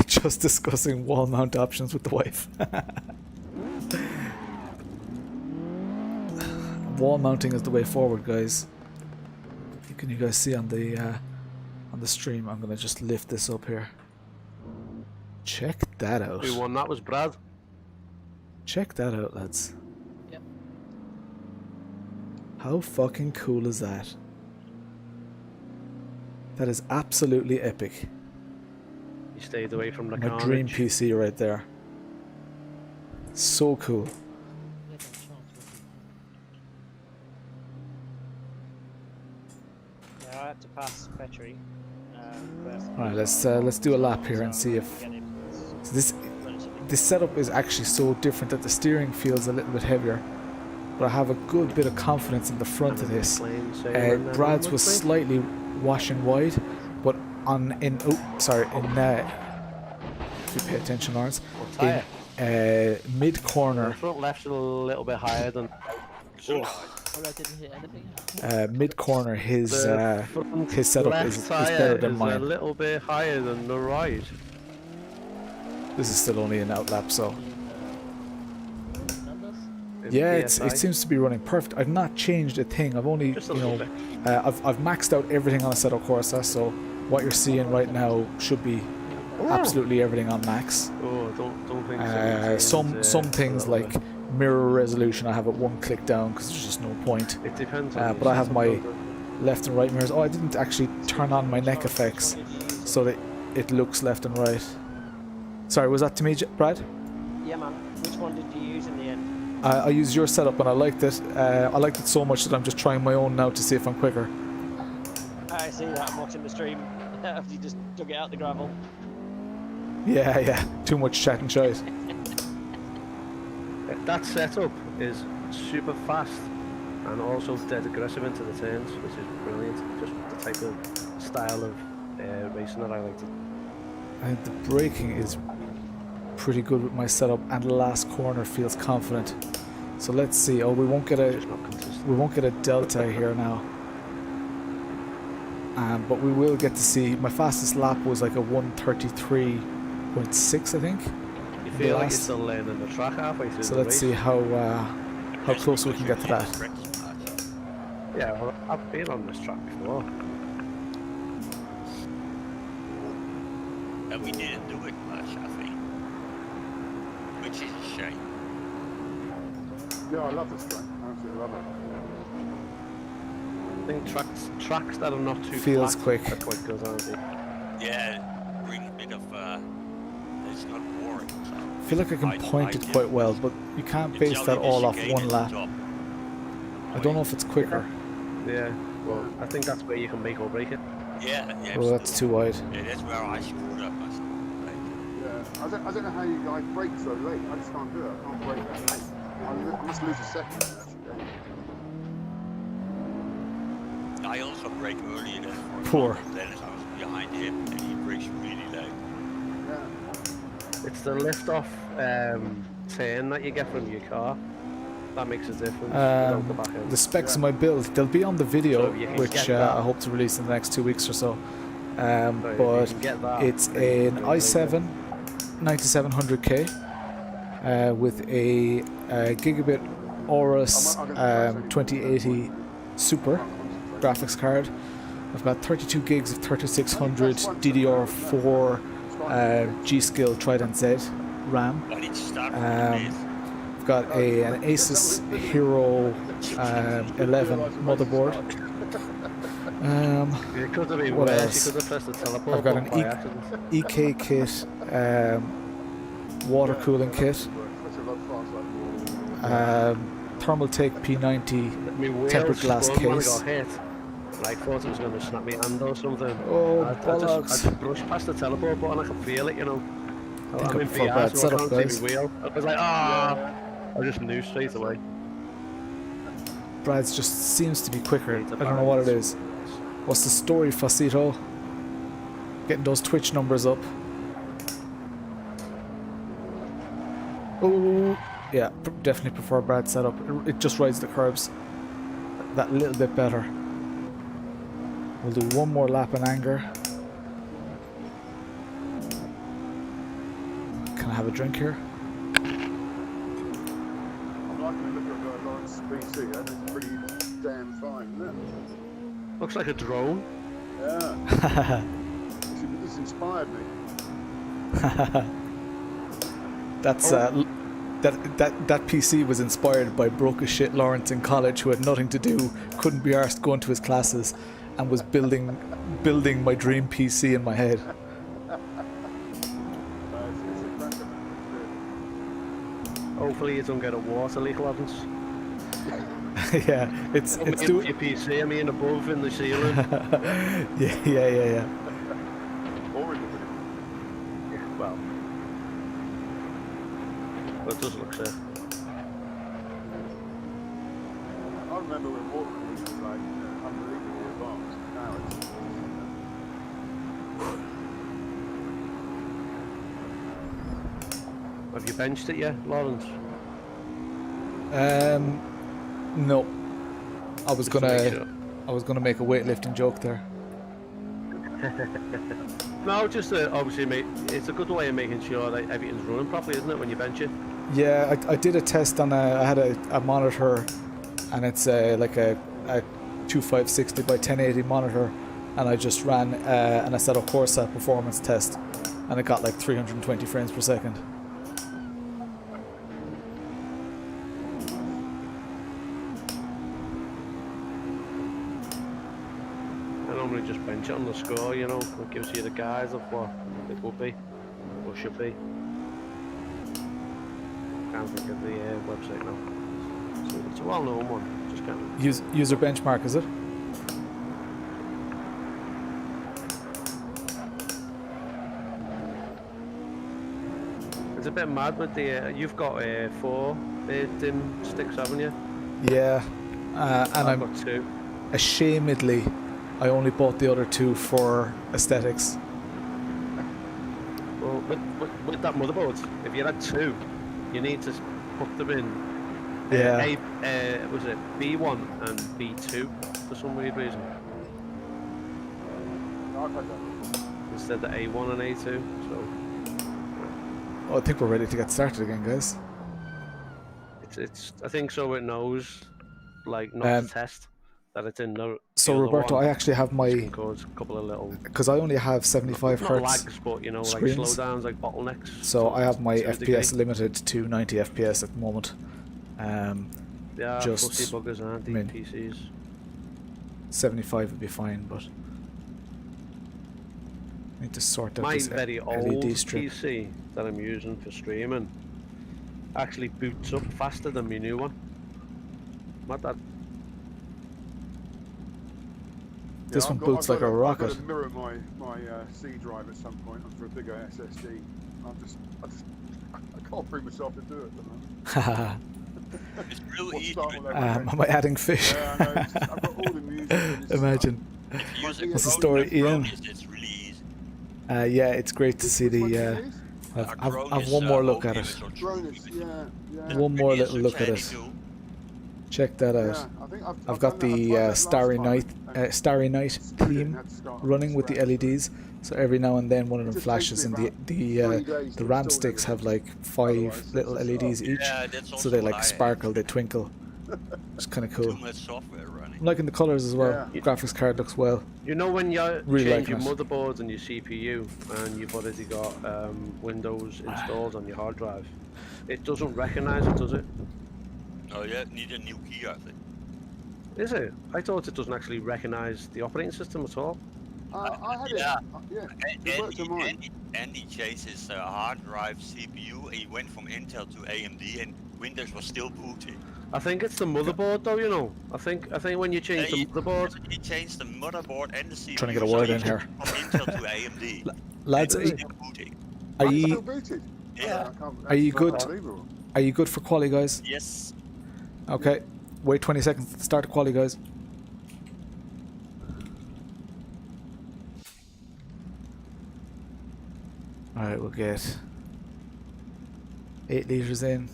Just discussing wall mount options with the wife. Wall mounting is the way forward, guys. Can you guys see on the stream? I'm gonna just lift this up here. Check that out. Who won that was Brad. Check that out, lads. Yep. How fucking cool is that? That is absolutely epic. You stayed away from the My carnage. dream PC right there. So cool. Yeah, I have to pass Petri. Alright, let's do a lap here and see if so this setup is actually so different that the steering feels a little bit heavier, but I have a good bit of confidence in the front of this. Brad's was slightly washing wide, but if you pay attention, Lawrence, in mid corner. The front left's a little bit higher than. I didn't hear anything. Mid corner, his setup is better than mine. A little bit higher than the right. This is still only an outlap, so yeah, it seems to be running perfect. I've not changed a thing. I've only, Just a you know, little I've maxed out everything on Assetto Corsa, so what you're seeing right now should be absolutely everything on max. Oh, don't think so. Some things like mirror resolution I have at one click down because there's just no point. It depends on But I have my left and right mirrors. Oh, I didn't actually turn on my neck effects so that it looks left and right. Sorry, was that to me, Brad? Yeah, man. Which one did you use in the end? I used your setup and I liked it. I liked it so much that I'm just trying my own now to see if I'm quicker. I see that. I'm watching the stream after you just dug it out the gravel. Yeah. Too much chat and shite. That setup is super fast and also dead aggressive into the turns, which is brilliant. Just the type of style of racing that I like to. I think the braking is pretty good with my setup, and the last corner feels confident. So let's see. Oh, we won't get a delta here now. But we will get to see. My fastest lap was like a 1:33.6, I think. You feel like you're still learning the track halfway through. So let's see how close we can get to that. Yeah, well, I've been on this track before. And we didn't do it much, I think. Which is a shame. Yeah, I love this track. I absolutely love it. I think tracks that are not too feels flat quick. are quite good, aren't they? Yeah, bring a bit of it's not boring. So I feel like I can point it quite well, but you can't base that all off one lap. I don't know if it's quicker. Yeah, well, I think that's where you can make or break it. Yeah. Oh, that's too wide. Yeah, that's where I screwed up. Yeah, I don't know how you guys brake so late. I just can't do it. I can't brake that late. I must lose a second. I also brake earlier than for Poor. Dennis. I was behind him and he brakes really late. Yeah. It's the lift-off turn that you get from your car that makes a difference. Without the back end. The specs of my build, they'll be on the video, So you can which get that. I hope to release in the next 2 weeks or so. you But can get that. it's an i7 9700K with a gigabit Aorus 2080 Super graphics card. I've got 32 gigs of 3600 DDR4 G-Skill Trident Z RAM. I need to start I've got an Asus Hero 11 motherboard. It could have been what worse. else? You could have pressed the teleport I've got an button by accident. EK kit, water cooling kit. Thermaltake P90 tempered glass When I case. got hit, I thought it was going to snap me hand or something. Oh, I just brushed past the teleport button. I could feel it, you know. I'm in for VR, bad so I setup, can't guys. see my wheel. I was like, ah! I just knew straight away. Brad's just seems to be quicker. I don't know what it is. What's the story, Facito? Getting those Twitch numbers up. Oh, yeah, definitely prefer Brad's setup. It just rides the curbs that little bit better. We'll do one more lap in anger. Can I have a drink here? I'm liking the look of Lawrence's PC, and it's pretty damn fine, isn't it? Looks like a drone. Yeah. This inspired me. That's that PC was inspired by broke as shit Lawrence in college who had nothing to do, couldn't be arsed going to his classes, and was building my dream PC in my head. Hopefully you don't get a water leak, Lawrence. Yeah, it's doing your PC. I mean, above in the ceiling. yeah. Or in the middle. Yeah, well, it does look safe. I remember when water leaks was like unbelievably advanced. Now it's Have you benched it yet, Lawrence? No. I was gonna make a weightlifting joke there. No, just obviously it's a good way of making sure that everything's running properly, isn't it, when you bench it? Yeah, I did a test on I had a monitor, and it's like a 2560 by 1080 monitor, and I just ran an Assetto Corsa performance test, and it got like 320 frames per second. I normally just bench it on the score, you know, it gives you the guise of what it will be, or should be. Can't think of the website now. It's a well-known one, just can't. User benchmark, is it? It's a bit mad with the, you've got 4 dim sticks, haven't you? Yeah, and I've got 2. Ashamedly, I only bought the other 2 for aesthetics. Well, with that motherboard, if you had 2, you need to put them in. Yeah. Was it B1 and B2 for some weird reason? I've had that before. Instead of A1 and A2. So. Oh, I think we're ready to get started again, guys. It's. I think so. It knows, like, not to test that it's in no. So Roberto, I actually have my. Cause a couple of little. Because I only have 75 not hertz. lags, but you know, screens. like slowdowns, like bottlenecks. So I have my FPS degree. limited to 90 FPS at the moment. Yeah, just fussy buggers and PCs. 75 would be fine, but I need to sort out My this very LED old strip. PC that I'm using for streaming actually boots up faster than my new one. Not that. This one I've boots like a I've rocket. got to mirror my C drive at some point for a bigger SSD. I can't bring myself to do it. Haha. It's real easy. Am I adding fish? Yeah, I know. I've got all the music. Imagine. What's the story, Ian? It's really easy. Yeah, it's great to see the. I've one more look at it. One more little look at it. Check that out. Yeah, I think I've got the Starry Night theme running with the LEDs. So every now and then one of them flashes, and the RAM sticks have like 5 little LEDs each, so they like sparkle, they twinkle. It's kind of cool. Too much software running. I'm liking the colors as well. Yeah. Graphics card looks well. You know when you Really change liking your it. motherboard and your CPU and you've already got Windows installed on your hard drive, it doesn't recognise it, does it? Oh yeah, need a new key, I think. Is it? I thought it doesn't actually recognise the operating system at all. I had Yeah. it worked on mine. Andy changed his hard drive CPU. He went from Intel to AMD, and Windows was still booting. I think it's the motherboard though, you know. I think when you change the motherboard. He changed the motherboard and the CPU. Trying to get a word in so here. From Intel to AMD. Lads, and it's still booting. are Still you booted? Yeah. Are you That's good? unbelievable. are you good for quali, guys? Yes. Okay. Wait 20 seconds. Start the quali, guys. All right, we'll get 8 liters in.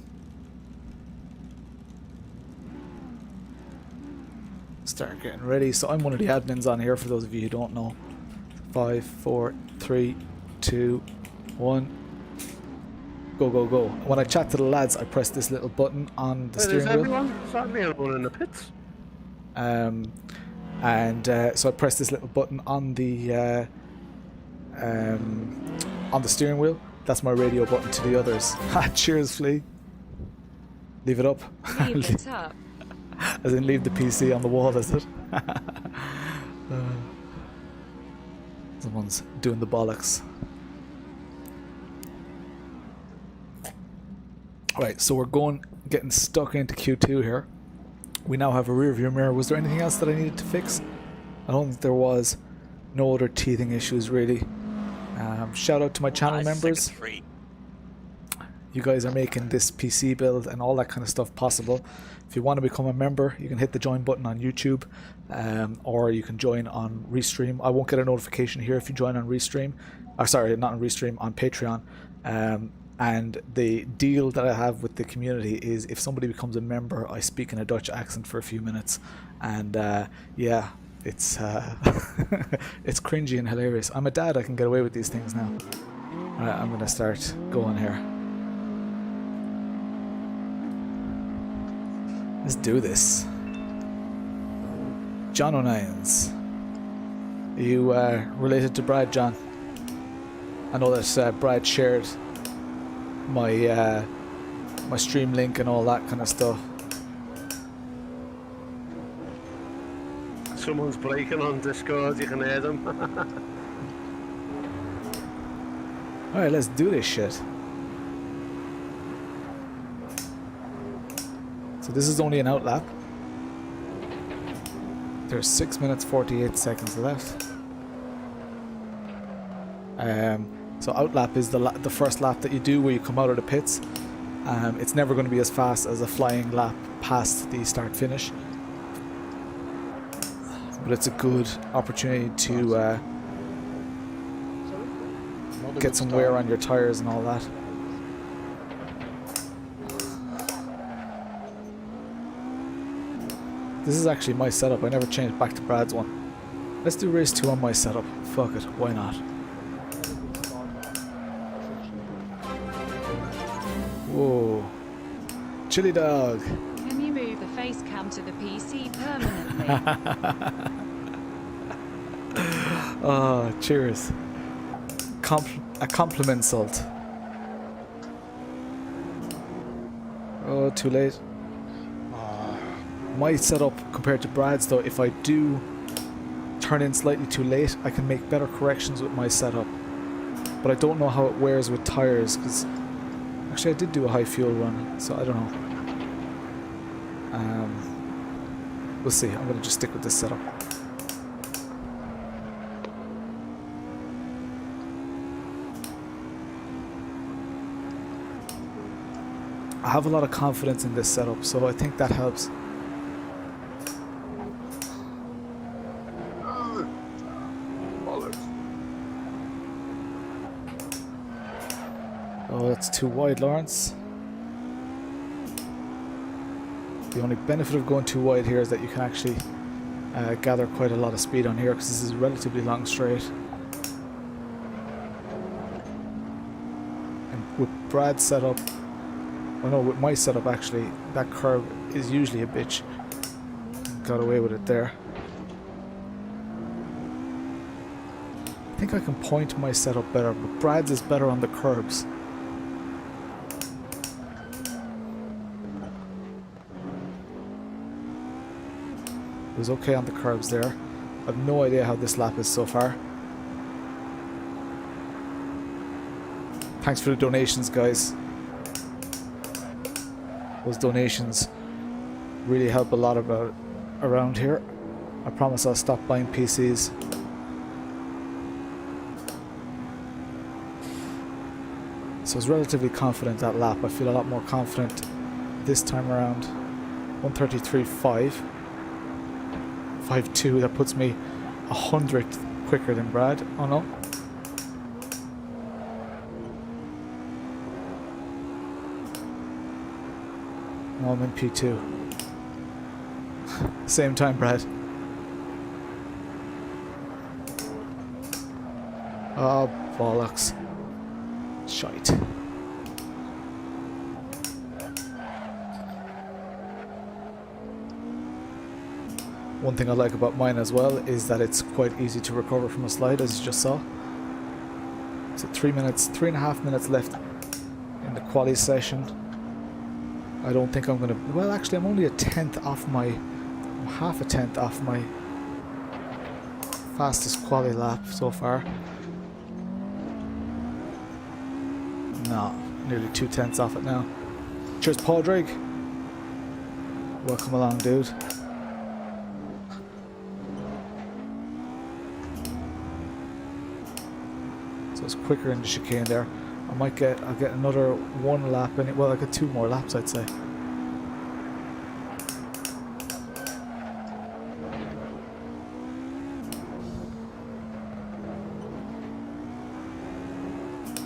Start getting ready. So I'm one of the admins on here, for those of you who don't know. 5, 4, 3, 2, 1. Go, go, go. When I chat to the lads, I press this little button on the steering wheel. Is that everyone in the pits? So I press this little button on the steering wheel. That's my radio button to the others. Cheers, Flea. Leave it up. Leave it up. As in leave the PC on the wall, is it? Someone's doing the bollocks. Right, so we're getting stuck into Q2 here. We now have a rear view mirror. Was there anything else that I needed to fix? I don't think there was. No other teething issues really. Shout out to my channel members. You guys are making this PC build and all that kind of stuff possible. If you want to become a member, you can hit the join button on YouTube, or you can join on Restream. I won't get a notification here if you join on Restream. Sorry, not on Restream, on Patreon. And the deal that I have with the community is if somebody becomes a member, I speak in a Dutch accent for a few minutes. And yeah, it's it's cringy and hilarious. I'm a dad, I can get away with these things now. Alright, I'm going to start going here. Let's do this. John O'Nions. Are you related to Brad, John? I know that Brad shared my my stream link and all that kind of stuff. Someone's breaking on Discord, you can hear them. Alright, let's do this shit. So this is only an outlap. There's 6 minutes 48 seconds left. So outlap is the first lap that you do where you come out of the pits. It's never going to be as fast as a flying lap past the start finish, but it's a good opportunity to get some wear on your tires and all that. This is actually my setup. I never changed back to Brad's one. Let's do race 2 on my setup. Fuck it, why not? Whoa. Chiledog. Can you move the face cam to the PC permanently? Oh, cheers. A compliment salt. Oh, too late. My setup compared to Brad's though, if I do turn in slightly too late, I can make better corrections with my setup. But I don't know how it wears with tires, because actually I did do a high fuel run, so I don't know. We'll see. I'm going to just stick with this setup. I have a lot of confidence in this setup, so I think that helps. Oh, that's too wide, Lawrence. The only benefit of going too wide here is that you can actually gather quite a lot of speed on here, because this is a relatively long straight. And with Brad's setup, well no, with my setup actually, that curve is usually a bitch. Got away with it there. I think I can point my setup better, but Brad's is better on the curbs. It was okay on the curbs there. I have no idea how this lap is so far. Thanks for the donations, guys. Those donations really help a lot around here. I promise I'll stop buying PCs. So I was relatively confident that lap. I feel a lot more confident this time around. 133.5. 5.2, that puts me 100th quicker than Brad. Oh no. No, I'm in P2. Same time, Brad. Oh, bollocks. Shite. One thing I like about mine as well is that it's quite easy to recover from a slide, as you just saw. So 3.5 minutes left in the quali session. I don't think I'm gonna, well actually I'm only a tenth off my, I'm half a tenth off my fastest quali lap so far. No, nearly 2/10 off it now. Cheers, Paul Drake. Welcome along, dude. So it's quicker in the chicane there. I'll get another one lap in it. Well, I got 2 more laps, I'd say.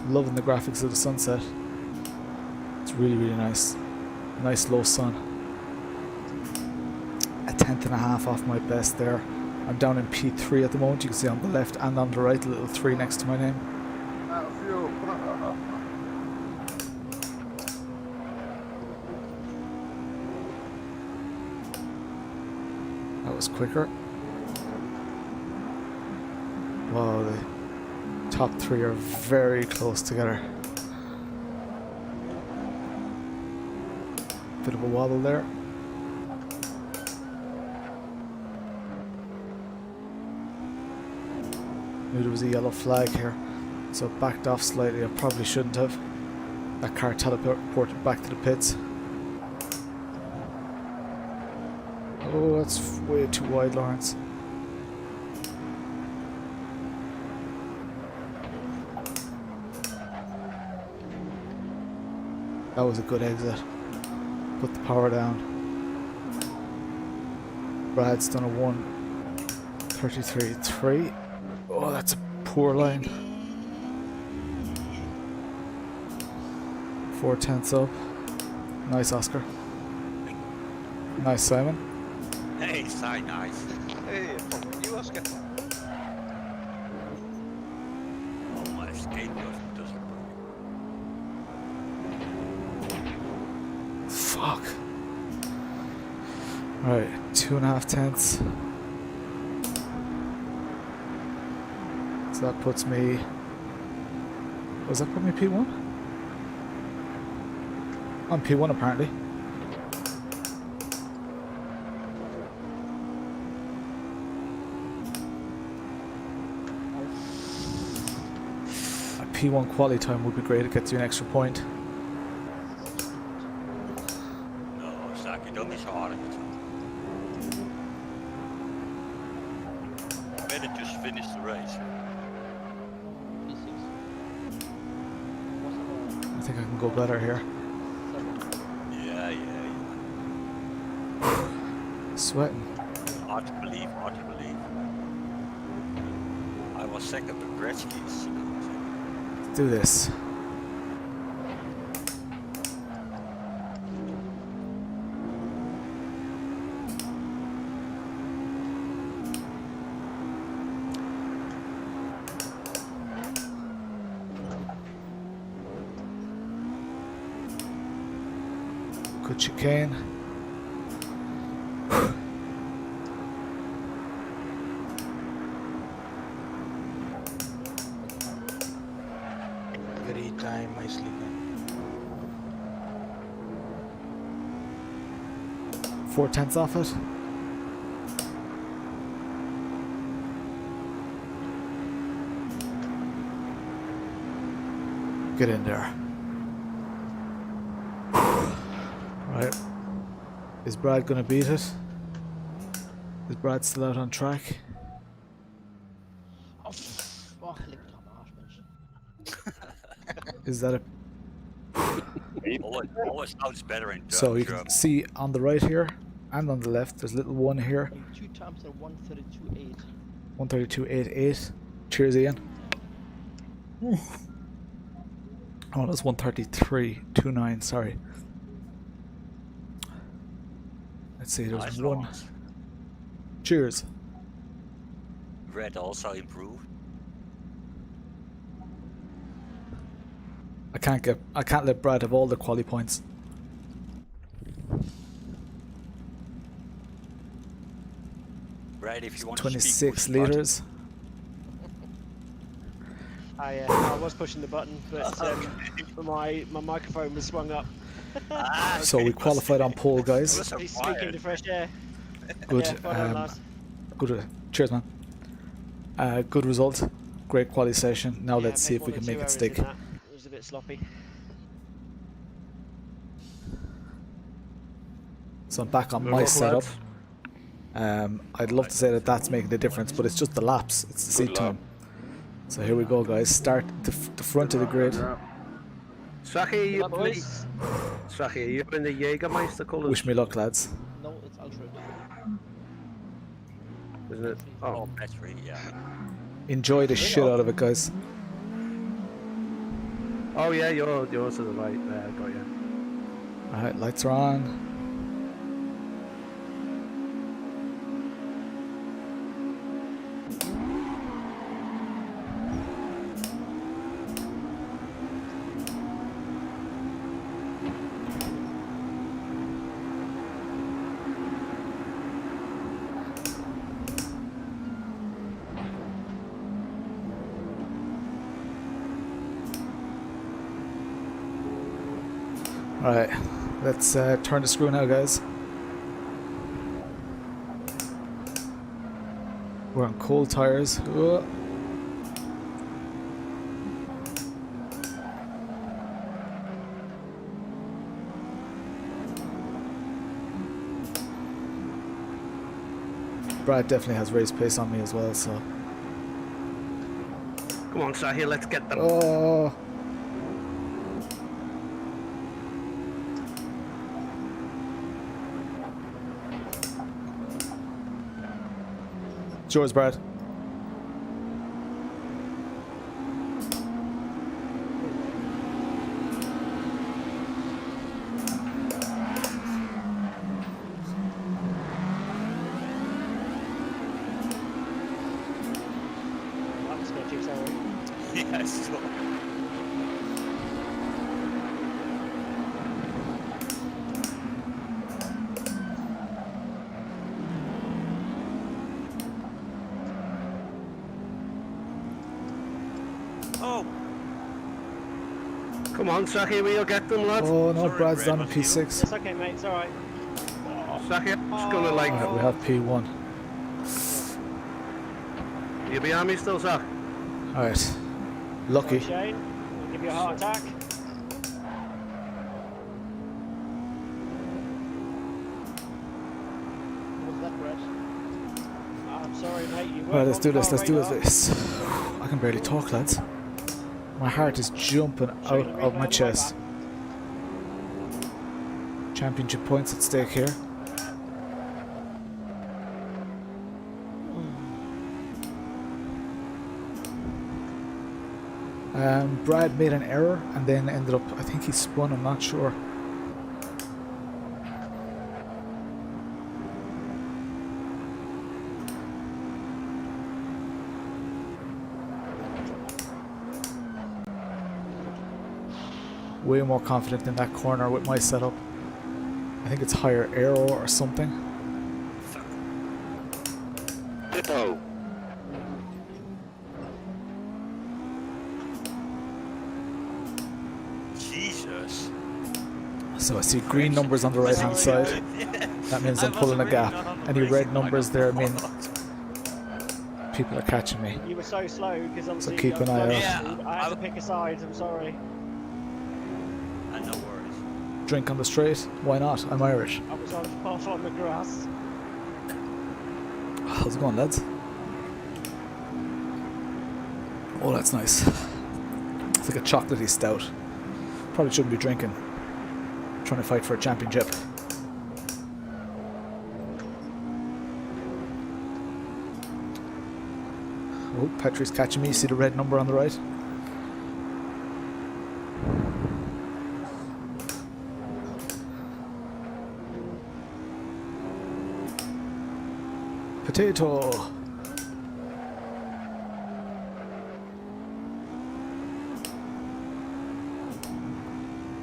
Loving the graphics of the sunset. It's really, really nice. Nice low sun. 1/10.5 off my best there. I'm down in P3 at the moment. You can see on the left and on the right, a little 3 next to my name. Out of fuel. That was quicker. Wow, the top 3 are very close together. Bit of a wobble there. Knew there was a yellow flag here, so it backed off slightly. I probably shouldn't have. That car teleported back to the pits. Oh, that's way too wide, Lawrence. That was a good exit. Put the power down. Brad's done a 1:33.3. Oh, that's a poor line. 4/10 up. Nice, Oscar. Nice, Simon. Hey, so nice. Hey, from you, Oscar. Oh, my skate doesn't work. Fuck. Alright, 2.5 tenths. So that puts me... Does that put me P1? I'm P1 apparently. A P1 quali time would be great. It gets you an extra point. No, Saki, don't be so hard. Better just finish the race. I think I can go better here. Yeah. Sweating. Hard to believe. I was second to Gretzky's. Let's do this. Good chicane. Very time nicely done. 4/10 off it. Get in there. Right. Is Brad gonna beat it? Is Brad still out on track? Oh, leck mich am Arsch, Mensch. Is that a... Always sounds better in So you can see on the right here and on the left, there's a little one here. 2 times at 132.8. 132.88. Cheers, Ian. Oh, that's 133.29. Sorry. Let's see. There's one. Rounds. Cheers. Red also improved. I can't let Brad have all the quali points. Red, if you want 26 to speak, liters. I was pushing the button, but my microphone was swung up. So we qualified on pole, guys. He's speaking to fresh air. Good. Yeah, well done, lads. Good. Cheers, man. Good result. Great quality session. Now Yeah, let's see if more we than can make 2 it errors stick. in that. It was a bit sloppy. So I'm back on my setup. I'd love to say that that's making the difference, but it's just the laps. It's the seat time. So here we go, guys. Start the front of the grid. Saki, are you in the Jägermeister colours? Wish me luck, lads. No, it's ultra. Isn't it? Oh, battery, yeah. Enjoy the shit out of it, guys. Oh yeah, yours to the right. Got you. Alright, lights are on. Alright, let's turn the screw now, guys. We're on cold tires. Whoa. Brad definitely has race pace on me as well, so. Come on, Sahi, let's get them. Oh. It's yours, Brad. That was sketchy, sorry. Yes. Oh, Come on, Sahi, we'll get them, lads. Oh no, Sorry, Brad's Brad, down on what's you? P6. It's okay, mate. It's alright. Sahi, I'm just gonna like. Alright, we have P1. You behind me still, Sah? Alright. Lucky. Shane, I'll give you a heart attack. What was that, Brad? I'm sorry, mate. You Alright, let's weren't do on this, the let's do radar. this. I can barely talk, lads. My heart is jumping out of my chest. Championship points at stake here. Brad made an error and then ended up, I think he spun, I'm not sure. Way more confident in that corner with my setup. I think it's higher aero or something. Ditto. Jesus. So I see green numbers on the right hand side. That means I'm pulling a gap. Any red numbers there mean people are catching me. You were so slow because obviously keep an eye out. I had to pick a side. I'm sorry. And no worries. drink on the straight. Why not? I'm Irish. I was off on the grass. How's it going, lads? Oh, that's nice. It's like a chocolatey stout. Probably shouldn't be drinking. Trying to fight for a championship. Oh, Petrie's catching me. You see the red number on the right? Potato.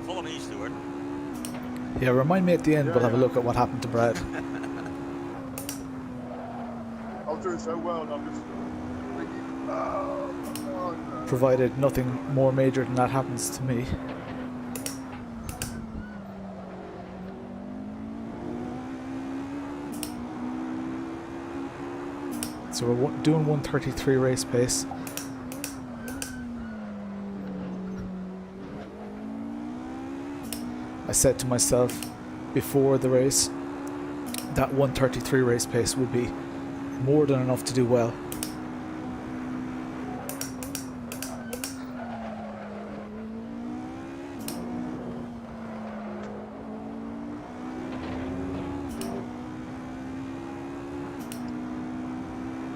Follow me, Stuart. Yeah, remind me at the end. We'll have a look at what happened to Brad. I was doing so well, and I'm just thinking, oh no. Provided nothing more major than that happens to me. So we're doing 1:33 race pace. I said to myself before the race that 1:33 race pace would be more than enough to do well.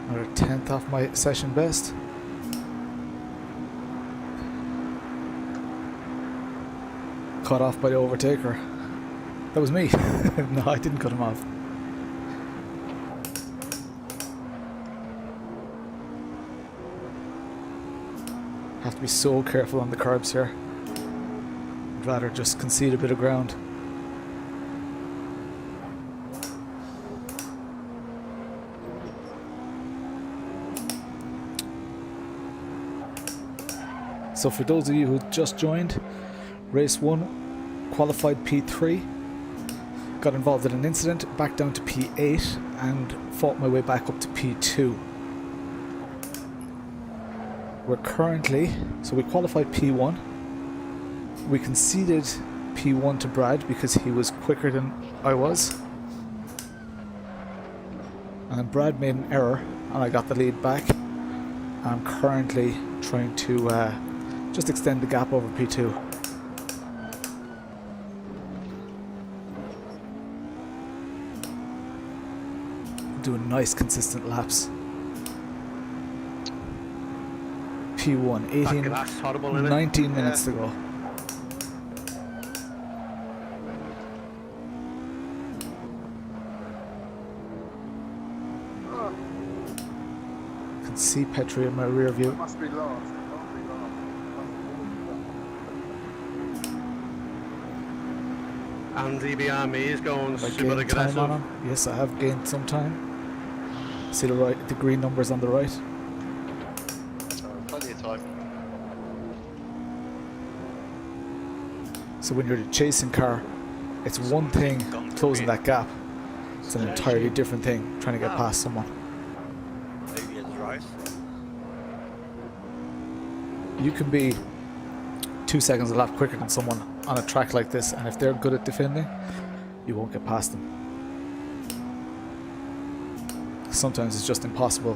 Another 10th off my session best. Cut off by the overtaker. That was me. No, I didn't cut him off. Have to be so careful on the curbs here. I'd rather just concede a bit of ground. So for those of you who just joined, race 1, qualified P3, got involved in an incident, back down to P8 and fought my way back up to P2. We're currently, so we qualified P1, we conceded P1 to Brad because he was quicker than I was, and then Brad made an error and I got the lead back. I'm currently trying to just extend the gap over P2. Doing nice consistent laps. P1, 18, 19 minutes to go. Can see Petrie in my rear view. It must be last. Andy behind me is going Have I super gained time aggressive. on him? Yes, I have gained some time. See the green numbers on the right. Plenty of time. So when you're the chasing car, it's one thing closing that gap. It's an entirely different thing trying to get past someone. Maybe it's right. You can be 2 seconds a lap quicker than someone on a track like this, and if they're good at defending, you won't get past them. Sometimes it's just impossible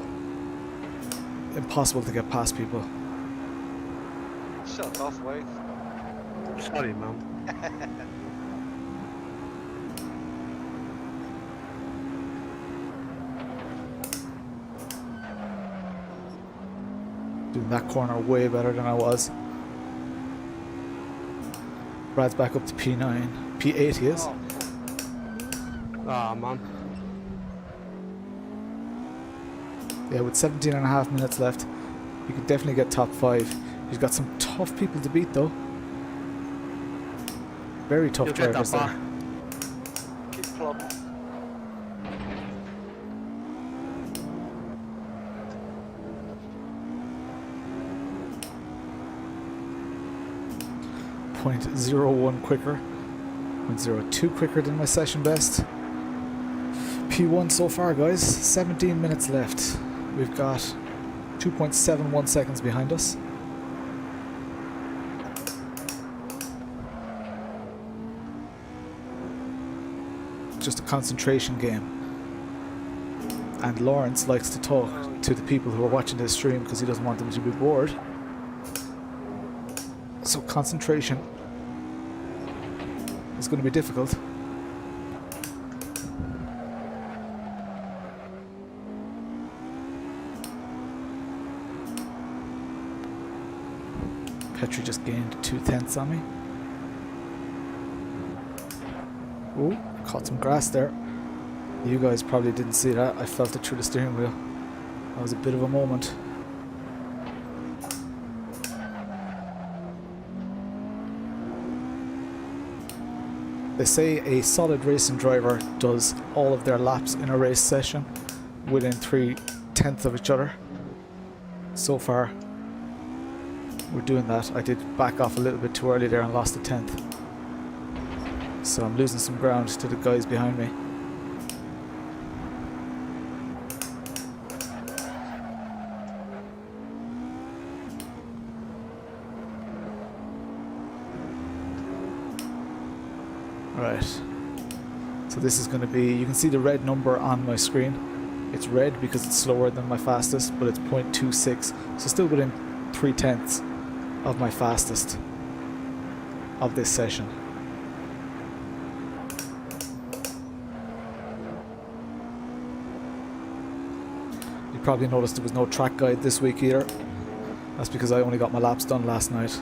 to get past people. Shut off, wait. Sorry, man. Doing that corner way better than I was. Brad's back up to P9. P8 he is. Ah, man. Yeah, with 17 and a half minutes left, you could definitely get top 5. He's got some tough people to beat though. Very tough drivers there. Keep club. .01 quicker. 0.02 quicker than my session best. P1 so far, guys. 17 minutes left. We've got 2.71 seconds behind us. just a concentration game. And Lawrence likes to talk to the people who are watching this stream because he doesn't want them to be bored. So concentration is going to be difficult. Petri just gained 2/10 on me. Ooh, caught some grass there. You guys probably didn't see that. I felt it through the steering wheel. That was a bit of a moment. They say a solid racing driver does all of their laps in a race session within 3/10 of each other. So far, we're doing that. I did back off a little bit too early there and lost a 10th. So I'm losing some ground to the guys behind me. Right. So this is going to be, you can see the red number on my screen. It's red because it's slower than my fastest, but it's 0.26. So still within 3/10 of my fastest of this session. You probably noticed there was no track guide this week either. That's because I only got my laps done last night.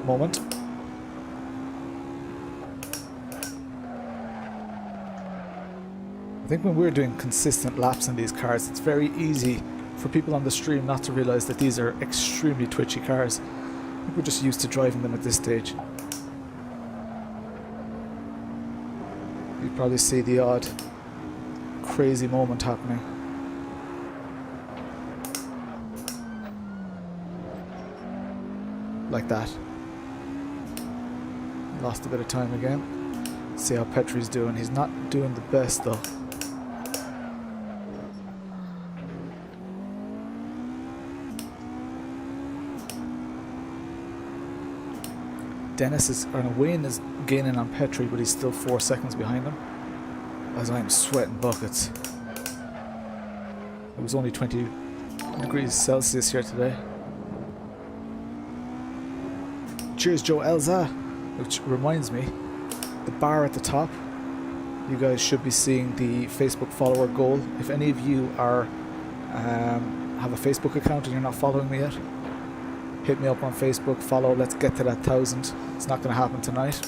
Moment. I think when we're doing consistent laps in these cars, it's very easy for people on the stream not to realize that these are extremely twitchy cars. I think we're just used to driving them at this stage. You probably see the odd crazy moment happening. Like that. Lost a bit of time again. See how Petri's doing. He's not doing the best though. Wayne is gaining on Petri, but he's still 4 seconds behind him. As I'm sweating buckets. It was only 20 degrees Celsius here today. Cheers, Joe Elza. Which reminds me, the bar at the top, you guys should be seeing the Facebook follower goal. If any of you are have a Facebook account and you're not following me yet, hit me up on Facebook, follow, let's get to that 1,000. It's not going to happen tonight.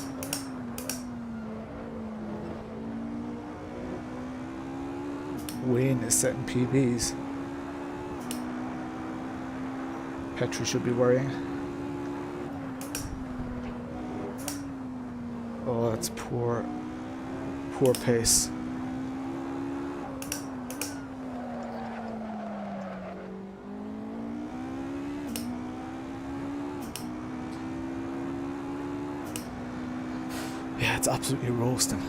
Wayne is setting PBs. Petri should be worrying. Oh, that's poor pace. Yeah, it's absolutely roasting.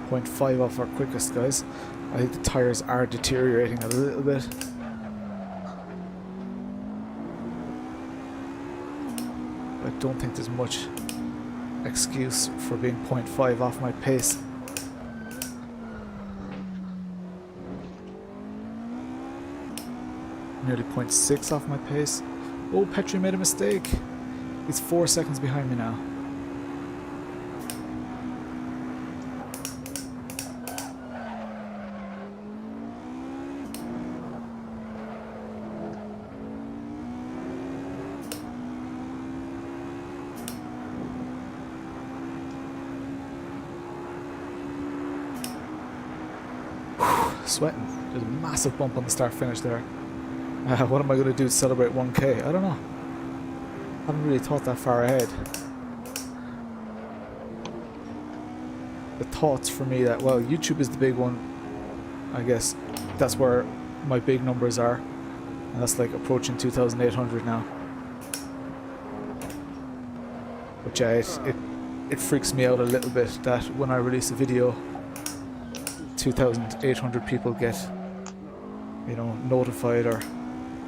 .5 off our quickest, guys. I think the tires are deteriorating a little bit. I don't think there's much excuse for being 0.5 off my pace. Nearly 0.6 off my pace. Oh, Petri made a mistake. He's 4 seconds behind me now. Sweating. There's a massive bump on the start finish there. What am I going to do to celebrate 1k? I don't know. I haven't really thought that far ahead. The thoughts for me that, well, YouTube is the big one. I guess that's where my big numbers are. And that's like approaching 2,800 now. Which it freaks me out a little bit that when I release a video, 2,800 people get you know, notified or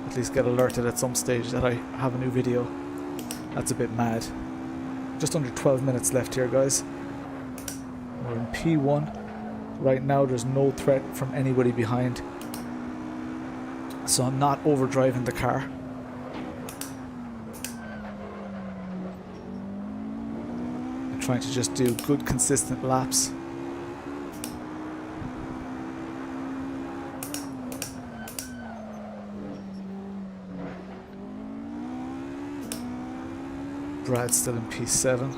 at least get alerted at some stage that I have a new video. That's a bit mad. Just under 12 minutes left here, guys. We're in P1. Right now there's no threat from anybody behind. So I'm not overdriving the car. I'm trying to just do good consistent laps. Brad's still in P7.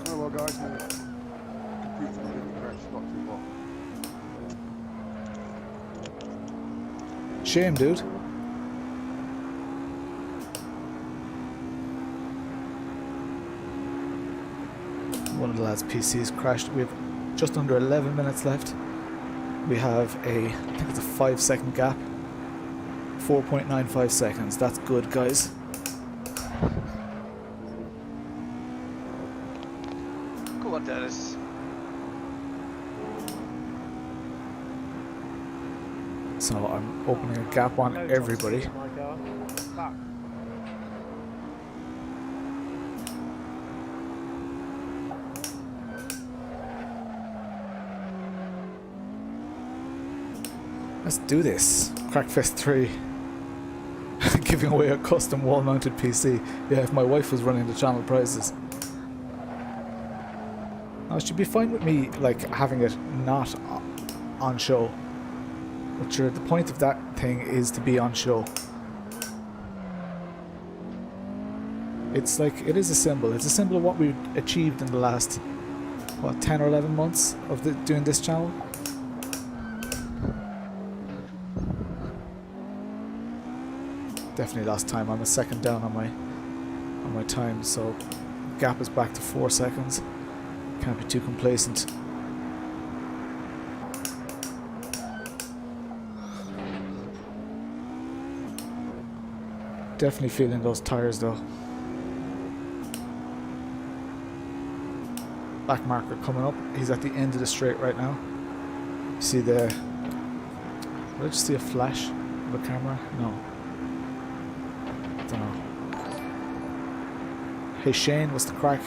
Oh well, guys, my computer's completely crashed. Got too hot. Shame, dude. One of the lads' PCs crashed. We have just under 11 minutes left. We have I think it's a 5-second gap. 4.95 seconds. That's good, guys. Go on, Dennis. So I'm opening a gap on everybody. Let's do this. Crackfest 3. Giving away a custom wall-mounted PC. Yeah, if my wife was running the channel prizes. Now, it should be fine with me, like, having it not on show. But sure, the point of that thing is to be on show. It's like, it is a symbol. It's a symbol of what we've achieved in the last, what, 10 or 11 months of doing this channel. Definitely lost time. I'm a second down on my time, so gap is back to 4 seconds. Can't be too complacent. Definitely feeling those tires though. Back marker coming up. He's at the end of the straight right now. You see the... Did I just see a flash of a camera? No. Don't know. Hey Shane, what's the crack?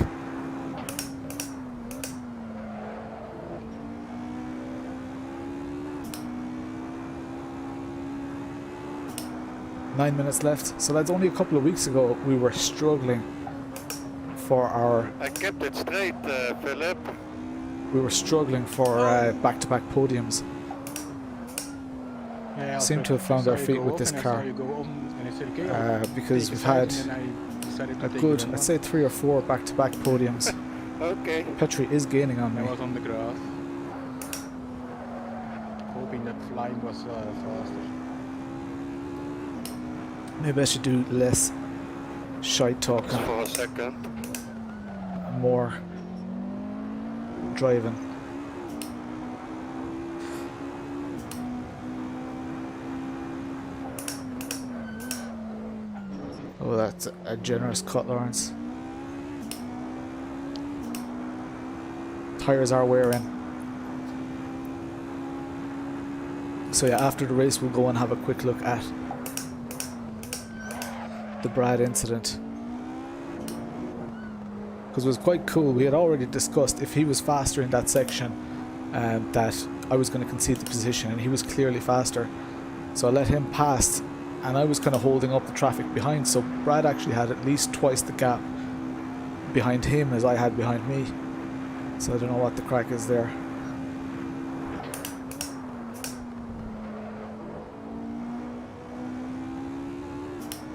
Nine minutes left. So that's only a couple of weeks ago we were struggling for our... I kept it straight, Philip. We were struggling for back-to-back podiums. Yeah, Seem to have found our feet with this car. Because we've had a good, I'd say 3 or 4 back-to-back podiums. Okay. Petri is gaining on I me. was on the grass. Hoping that flying was faster. Maybe I should do less shite talking, For a second. more driving. Oh, that's a generous cut, Lawrence. Tires are wearing. So yeah, after the race we'll go and have a quick look at the Brad incident. Because it was quite cool. We had already discussed if he was faster in that section that I was going to concede the position, and he was clearly faster. So I let him pass, and I was kind of holding up the traffic behind, so Brad actually had at least twice the gap behind him as I had behind me. So I don't know what the crack is there.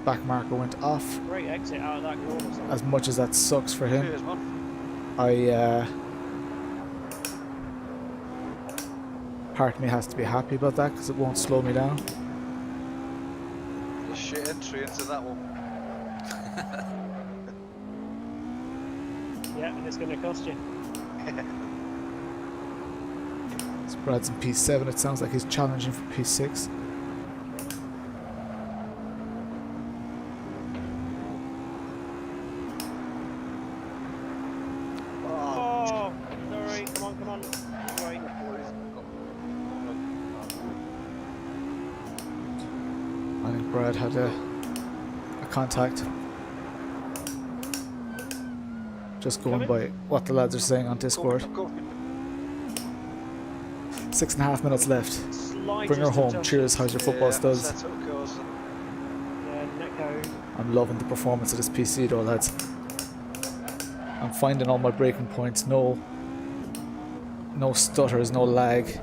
Back marker went off. Great exit out of that corner. As much as that sucks for him, Cheers, man. part of me has to be happy about that because it won't slow me down. A shit entry into that one. Yeah, and it's going to cost you. So Brad's in P7. It sounds like he's challenging for P6. Oh, Brad had a contact. Just going by what the lads are saying on Discord. 6.5 minutes left. Bring her home. Cheers. How's your football studs? Assetto Corsa. Yeah, Neko. I'm loving the performance of this PC though, lads. I'm finding all my breaking points. No stutters, no lag.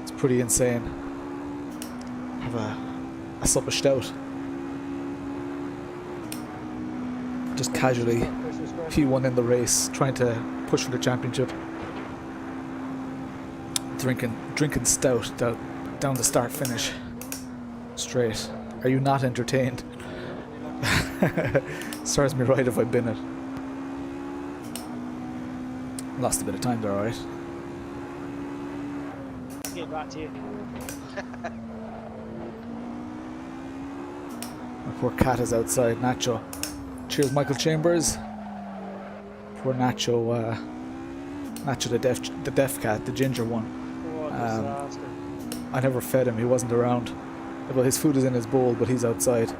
It's pretty insane. Have a sup of stout. Just casually P1 in the race, trying to push for the championship. Drinking stout down the start finish. Straight. Are you not entertained? Serves me right if I bin it. Lost a bit of time there, alright. Get back to you. My poor cat is outside, Nacho. Cheers, Michael Chambers. Poor Nacho, Nacho the deaf cat, the ginger one. What a disaster. I never fed him, he wasn't around. Well, his food is in his bowl, but he's outside.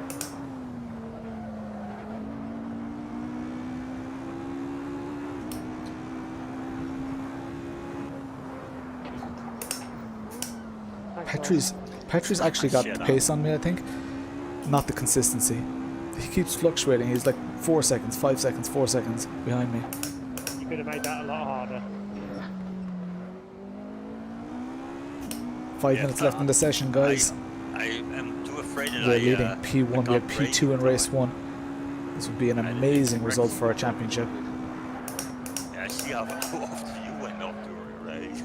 Petrie's actually got the pace on me, I think. Not the consistency. He keeps fluctuating. He's like 4 seconds, 5 seconds, 4 seconds behind me. You could have made that a lot harder. 5 minutes left in the session, guys. I am too afraid that We're leading P1. We had P2 in race 1. This would be an amazing result for our championship. Yeah, I see how often you went off to a race.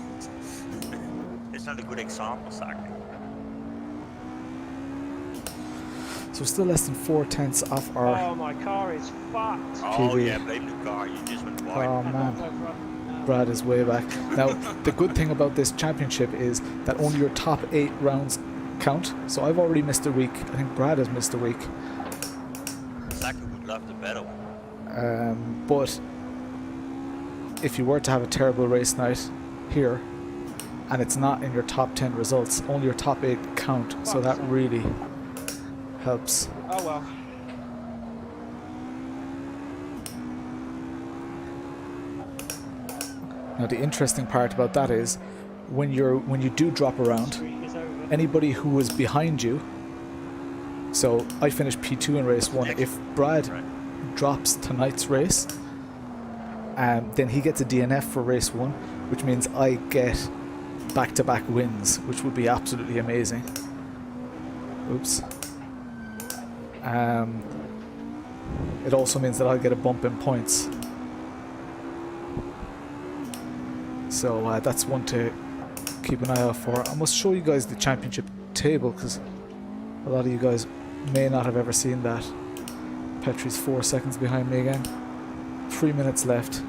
It's not a good example, Saki. So we're still less than 4/10 off our... Oh, my car is fucked. Oh PB. yeah, blame the car. You just went wide. Oh man, Brad is way back. Now, the good thing about this championship is that only your top 8 rounds count. So I've already missed a week. I think Brad has missed a week. Saki would love the better one. But if you were to have a terrible race night here, and it's not in your top 10 results, only your top 8 count. So that really helps. Oh well. Now the interesting part about that is when you do drop around, anybody who was behind you, so I finished P2 in race 1, if Brad drops tonight's race, then he gets a DNF for race 1, which means I get back-to-back wins, which would be absolutely amazing. Oops. It also means that I'll get a bump in points. So that's one to keep an eye out for. I must show you guys the championship table because a lot of you guys may not have ever seen that. Petrie's 4 seconds behind me again. 3 minutes left.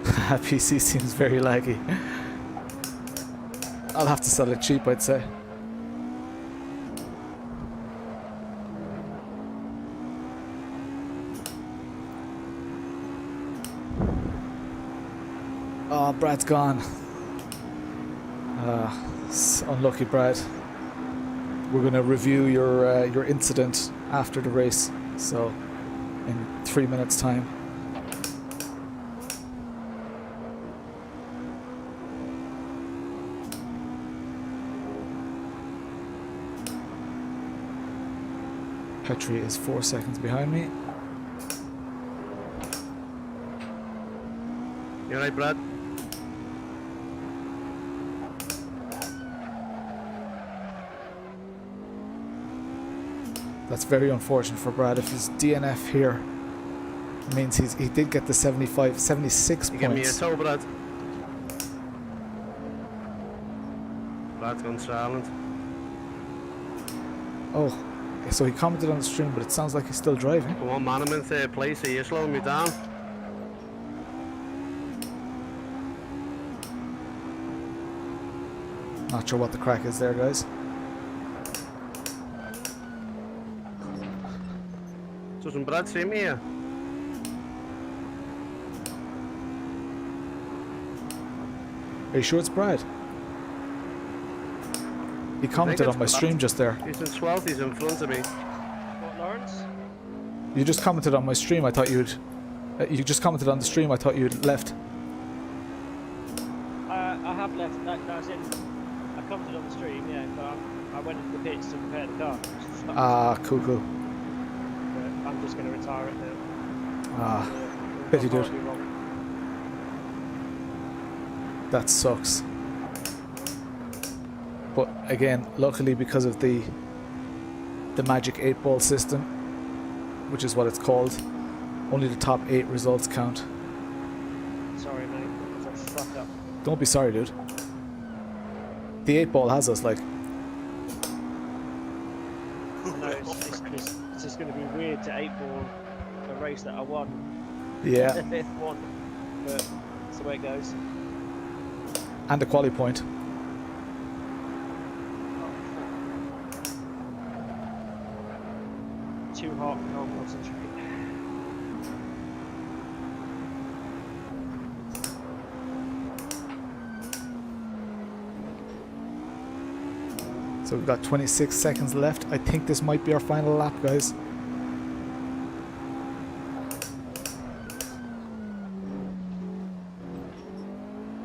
PC seems very laggy. I'll have to sell it cheap, I'd say. Oh, Brad's gone. Unlucky, Brad. We're going to review your incident after the race, so in 3 minutes' time. Petrie is 4 seconds behind me. You alright, Brad? That's very unfortunate for Brad. If his DNF here means he did get the 76 You give me a points. toe, Brad. Brad's gone silent. Oh, so he commented on the stream, but it sounds like he's still driving. Come on, man, I'm in 3rd place here. You're slowing me down. Not sure what the crack is there, guys. Doesn't Brad see me here? Are you sure it's Brad? He commented on my stream just there. He's in 12th, he's in front of me. What, Lawrence? You just commented on my stream. I thought you'd. You just commented on the stream. I thought you'd left. I have left. That's in. I commented on the stream, yeah, but I went into the pits to prepare the car. Ah, cool. But I'm just going to retire it now. Ah, pity, dude. That sucks. But again, luckily because of the magic 8-ball system, which is what it's called, only the top 8 results count. Sorry, mate. I fucked up. Don't be sorry, dude. The 8-ball has us like. No, it's just going to be weird to 8-ball a race that I won. Yeah. The 5th one, but that's the way it goes. And a quali point. Too hot, can't concentrate. So we've got 26 seconds left. I think this might be our final lap, guys.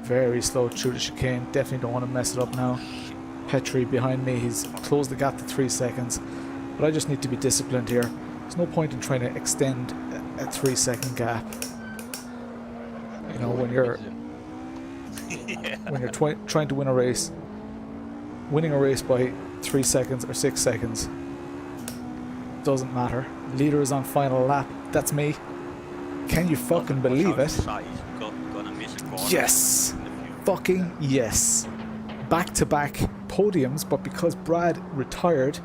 Very slow through the chicane. Definitely don't want to mess it up now. Petri behind me. He's closed the gap to 3 seconds. But I just need to be disciplined here. There's no point in trying to extend a 3-second gap. You know, when you're trying to win a race, winning a race by 3 seconds or 6 seconds doesn't matter. Leader is on final lap. That's me. Can you fucking believe it? Yes! Fucking yes. Back-to-back podiums, but because Brad retired,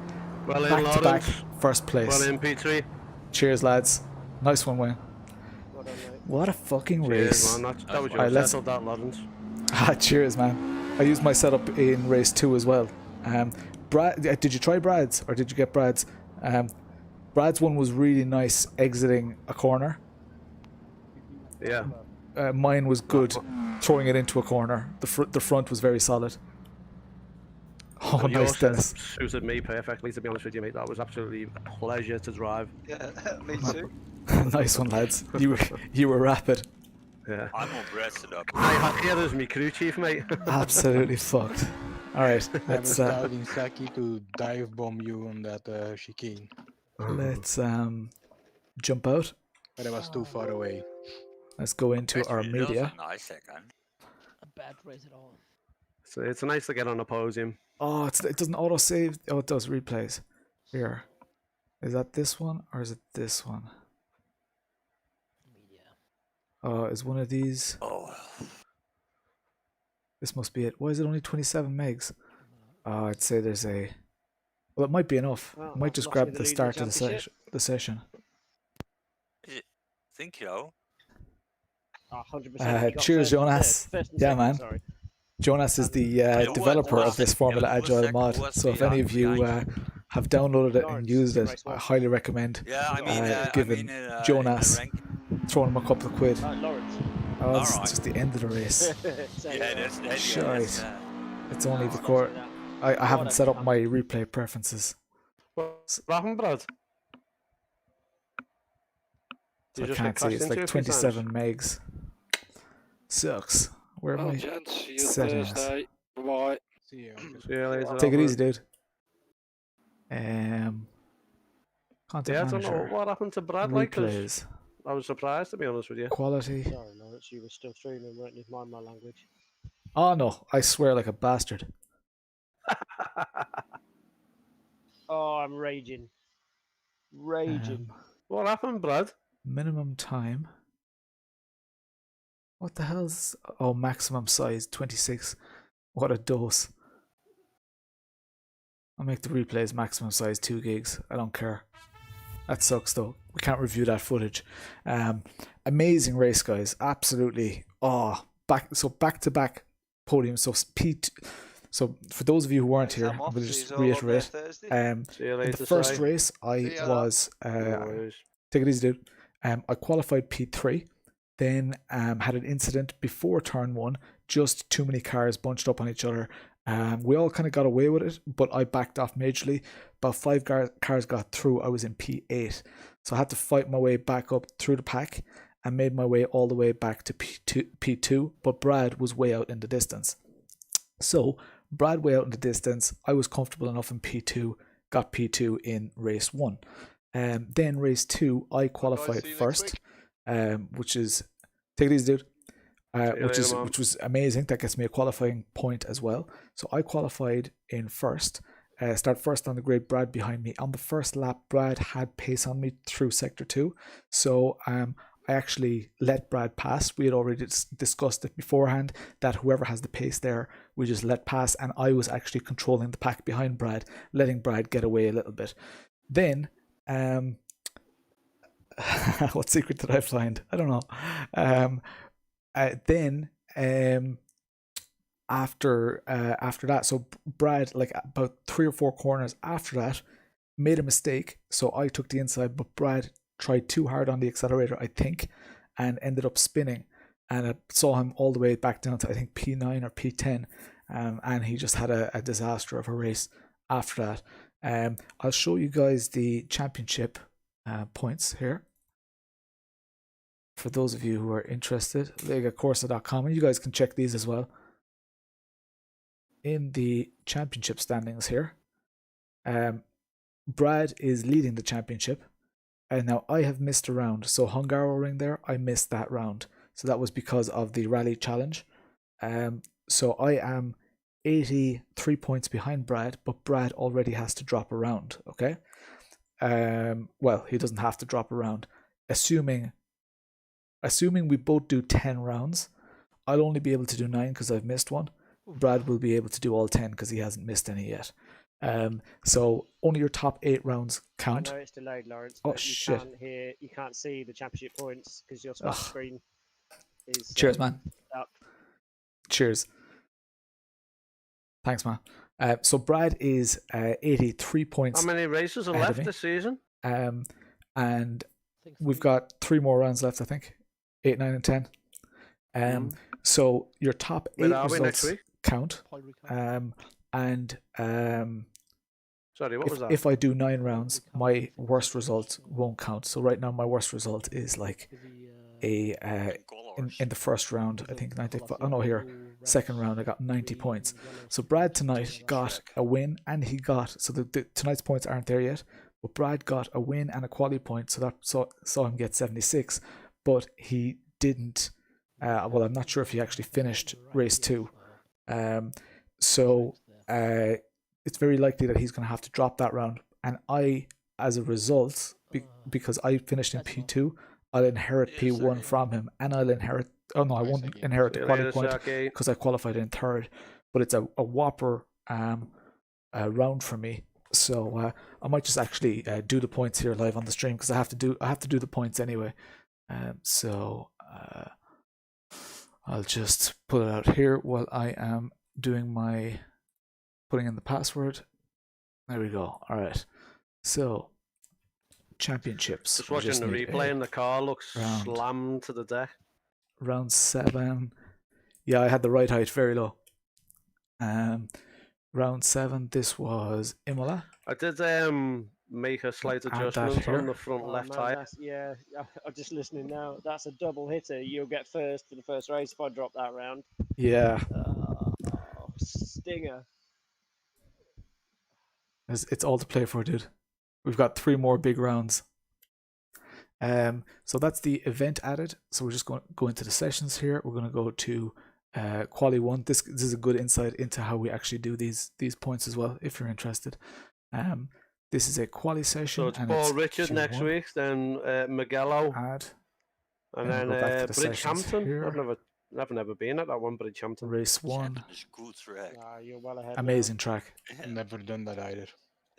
back-to-back first place. Well in, P3. Cheers, lads. Nice one, Wayne. Well done, mate. What a fucking Cheers, race. man. That was your settled that, Lawrence. Ah, cheers, man. I used my setup in race 2 as well. Brad, did you try Brad's or did you get Brad's? Brad's one was really nice exiting a corner. Yeah. Mine was good throwing it into a corner. The front was very solid. Oh, And nice, yours Dennis. suited me perfectly, to be honest with you, mate. That was absolutely a pleasure to drive. Yeah, me too. Nice one, lads. You were rapid. Yeah. I'm on breasted up. I had here as me crew chief, mate. Absolutely fucked. All right, I let's was telling Saki to dive bomb you on that chicane, let's jump out. but I was too far away. Let's go into our media. Nice second. A bad race at all. So it's nice to get on a podium. Oh, it doesn't auto save. Oh, it does replays. Here, is that this one or is it this one? Media. Oh, is one of these? Oh. This must be it. Why is it only 27 megs? Oh, I'd say there's a. Well, it might be enough. Well, I might just must grab be the the lead start in of championship. the session. Think so. 100%. Cheers, Jonas. Yeah, man. Sorry. Jonas is the Yeah, developer what of this Formula was Agile that? mod. Was So if the any of you have downloaded it and Lawrence, used it, race I one. highly recommend Yeah, I mean, giving in the Jonas rank- throwing him a couple of quid. Lawrence. Oh, it's Alright. just the end of the race. Yeah, that's Shite. yeah. It's only the core. I haven't set up my replay preferences. What happened, Brad? So You I just can't get see. crashed It's into like a few times? 27 megs. Sucks. Where am I? gents, see you Settings. Thursday. Bye-bye. See you. See you later. Take it easy, dude. Yeah, Content I don't know manager. what happened to Brad. Like, 'cause Replays. I was surprised, to be honest with you. Quality. Sorry, Lawrence, you were still streaming, weren't you? Mind my language. Oh no, I swear like a bastard. Oh, I'm raging. Raging. What happened, Brad? Minimum time. What the hell's... Oh, maximum size, 26. What a dose. I'll make the replays maximum size 2 gigs. I don't care. That sucks though. We can't review that footage. Amazing race, guys. Absolutely. Oh, back to back podium. So So for those of you who weren't here, I'm going to just reiterate. See you In later, the first Si. race, I was No worries. take it easy, dude. I qualified P3, then had an incident before turn 1. Just too many cars bunched up on each other, We all kind of got away with it, but I backed off majorly. About 5 cars got through. I was in P8, so I had to fight my way back up through the pack and made my way all the way back to P2, but Brad was way out in the distance. So Brad way out in the distance, I was comfortable enough in P2, got P2 in race 1. Then race 2, I qualified first, which is, take it easy, dude. Which was amazing. That gets me a qualifying point as well. So I qualified in first, start first on the grid, Brad behind me. On the first lap, Brad had pace on me through sector 2. So I actually let Brad pass. We had already discussed it beforehand that whoever has the pace there, we just let pass, and I was actually controlling the pack behind Brad, letting Brad get away a little bit. Then, what secret did I find? I don't know. Then after that, so Brad, like about 3 or 4 corners after that, made a mistake. So I took the inside, but Brad tried too hard on the accelerator, I think, and ended up spinning. And I saw him all the way back down to, I think, P9 or P10. And he just had a disaster of a race after that. I'll show you guys the championship points here. For those of you who are interested, Corsa.com, and you guys can check these as well. In the championship standings here, Brad is leading the championship. And now I have missed a round. So Hungaroring there, I missed that round. So that was because of the rally challenge. So I am 83 points behind Brad, but Brad already has to drop a round, okay? Well, he doesn't have to drop a round. Assuming we both do 10 rounds, I'll only be able to do 9 because I've missed one. Brad will be able to do all 10 because he hasn't missed any yet. So only your top 8 rounds count. I know it's delayed, Lawrence. Oh but shit! You can't see the championship points because your splash screen is. Cheers, man. Up. Cheers. Thanks, man. So Brad is 83 points. How many races are left this season? And we've got 3 more rounds left, I think. 8, 9, and 10. So your top 8 results count. Sorry, what was that? If I do 9 rounds, my worst result won't count. So right now, my worst result is like in the first round, I think 95. Oh no, here, second round, I got 90 points. So Brad tonight got a win, and he got, so tonight's points aren't there yet, but Brad got a win and a quality point, so that saw him get 76, but he didn't. Well, I'm not sure if he actually finished race 2. So it's very likely that he's going to have to drop that round. And I, as a result, because I finished in P2, I'll inherit P1 from him, and I'll inherit. Oh no, I won't inherit the quality point because I qualified in 3rd. But it's a whopper round for me. So I might just actually do the points here live on the stream because I have to do the points anyway. So I'll just put it out here while I am doing my putting in the password. There we go. All right. So championships. Just watching the replay, and the car looks slammed to the deck. Round 7. Yeah, I had the right height very low. Round 7. This was Imola. I did make a slight adjustment on the front left tire. Yeah, I'm just listening now. That's a double hitter. You'll get first for the first race if I drop that round. Yeah. Stinger. It's all to play for, dude. We've got 3 more big rounds. So that's the event added. So we're just going to go into the sessions here. We're going to go to Quali 1. This is a good insight into how we actually do these points as well, if you're interested. This is a Quali session. So it's Paul Richard next week, then Mugello, and then Bridgehampton. I've never been at that one, Bridgehampton. Race 1. Cool track. You're well ahead. Amazing track. I've never done that either.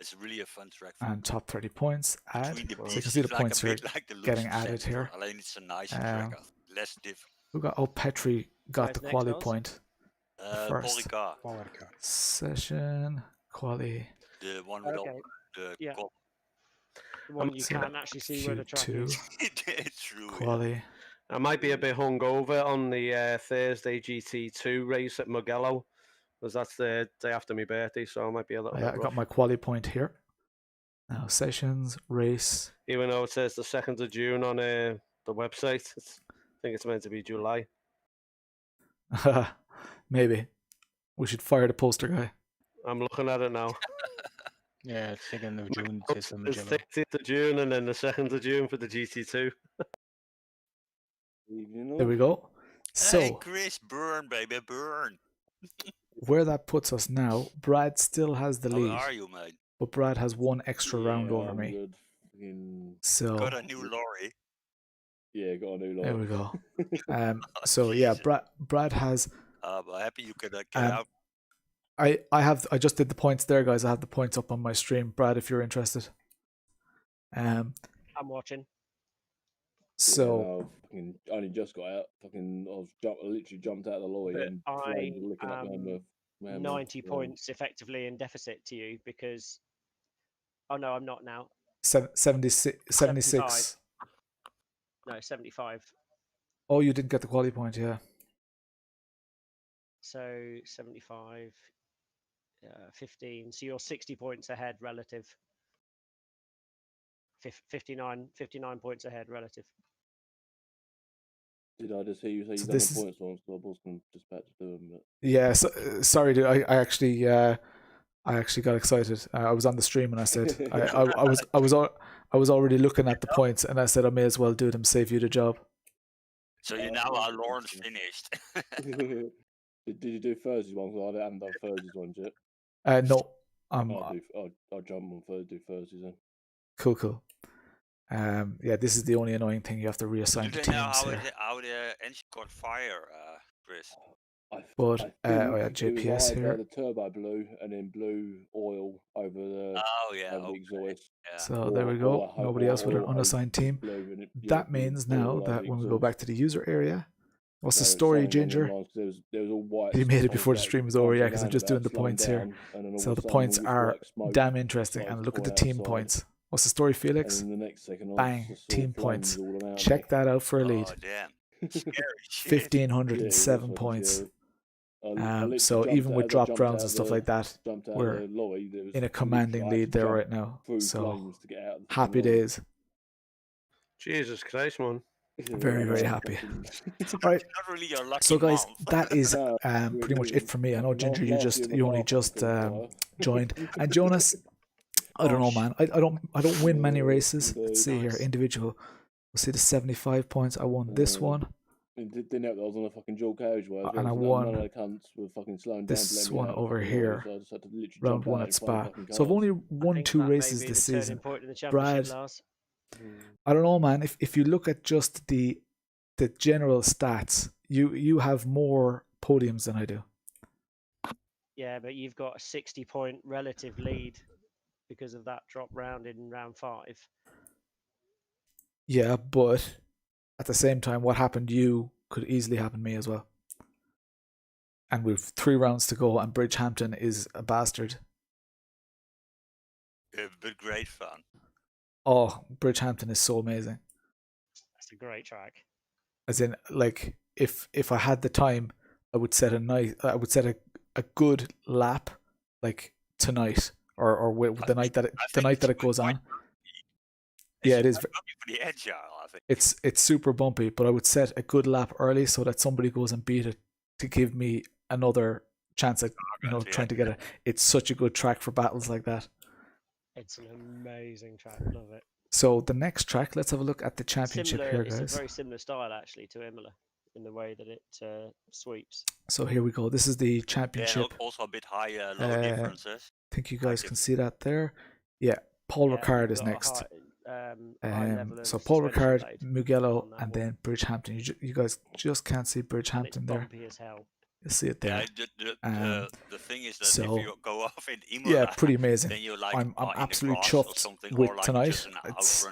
It's really a fun track. And top 30 points. Add. So you can see the points here getting added here. It's a nice track. Less different. We got Petri got the quali point. First Ricard. Session quali. The one with all the the one you can't actually see where the track is. It's true. Quali. I might be a bit hungover on the Thursday GT2 race at Mugello, because that's the day after my birthday, so I might be a little bit I rough. got my quali point here. Now sessions, race. Even though it says the 2nd of June on the website, I think it's meant to be July. Maybe. We should fire the poster guy. I'm looking at it now. Yeah, 2nd of June. It says on It's Magellan. 16th of June and then the 2nd of June for the GT2. There we go. So, Hey, Chris, burn, baby, burn. where that puts us now, Brad still has the How lead. are you, mate? But Brad has one extra round over me. Good. So, Got a new lorry. Yeah, got a new lorry. there we go. So yeah, Brad has. I'm happy you could get out. I just did the points there, guys. I have the points up on my stream, Brad, if you're interested. I'm watching. So I only just got out. I literally jumped out of the lorry and looking up down the 90 points effectively in deficit to you because. Oh no, I'm not now. 76. 75. No, 75. Oh, you didn't get the quality point, yeah. So 75, 15. So you're 60 points ahead relative. 59 points ahead relative. Did I just hear you say you done the points on? So I wasn't just about to do them. But... Yeah, sorry, dude. I actually got excited. I was on the stream and I said I was already looking at the points and I said I may as well do them, save you the job. So you now are Lawrence finished. Did you do Thursday's one? Because I haven't done Thursday's ones yet. No. I'll jump on do Thursdays then. Cool. Yeah, this is the only annoying thing. You have to reassign the Do they know teams here. how the engine caught fire, Chris? But JPS here. The turbo blue and then blue oil over the exhaust. Yeah. So there we go. Nobody else with an unassigned team. That means now that when we go back to the user area, what's the story, Ginger? You made it before the stream was over, yeah, because I'm just doing the points here. So the points are damn interesting. And look at the team points. What's the story, Felix? Bang, team points. Check that out for a lead. Oh, damn. Scary shit. 1,507 points. So even with drop rounds and stuff like that, we're in a commanding lead there right now. So happy days. Jesus Christ, man. Very, very happy. All right. So guys, that is pretty much it for me. I know Ginger, you only just joined, and Jonas, I don't know, man. I don't win many races. Let's see here, individual. We'll see the 75 points. I won this one. Didn't help that I was on a fucking dual carriageway. And I won this one over here, round one at Spa. So I've only won 2 races this season. Brad, I don't know, man. If you look at just the general stats, you have more podiums than I do. Yeah, but you've got a 60-point relative lead because of that drop round in round 5. Yeah, but at the same time, what happened to you could easily happen to me as well. And we've 3 rounds to go, and Bridgehampton is a bastard. Yeah, but great fun. Oh, Bridgehampton is so amazing. That's a great track. As in, like, if I had the time, I would set a good lap, like tonight, or the night that it goes on. Yeah, it is. Pretty agile, I think. It's super bumpy, but I would set a good lap early so that somebody goes and beat it to give me another chance at trying to get it. It's such a good track for battles like that. It's an amazing track. Love it. So the next track, let's have a look at the championship here, guys. It's a very similar style actually to Imola in the way that it sweeps. So here we go. This is the championship. Yeah, also a bit higher, low differences. I think you guys can see that there. Yeah, Paul Ricard is next. So Paul Ricard, Mugello, and then Bridgehampton. You guys just can't see Bridgehampton there. You see it there. Yeah, the thing is that if you go off in Imola, yeah, pretty amazing. Then you're like, I'm absolutely chuffed with tonight.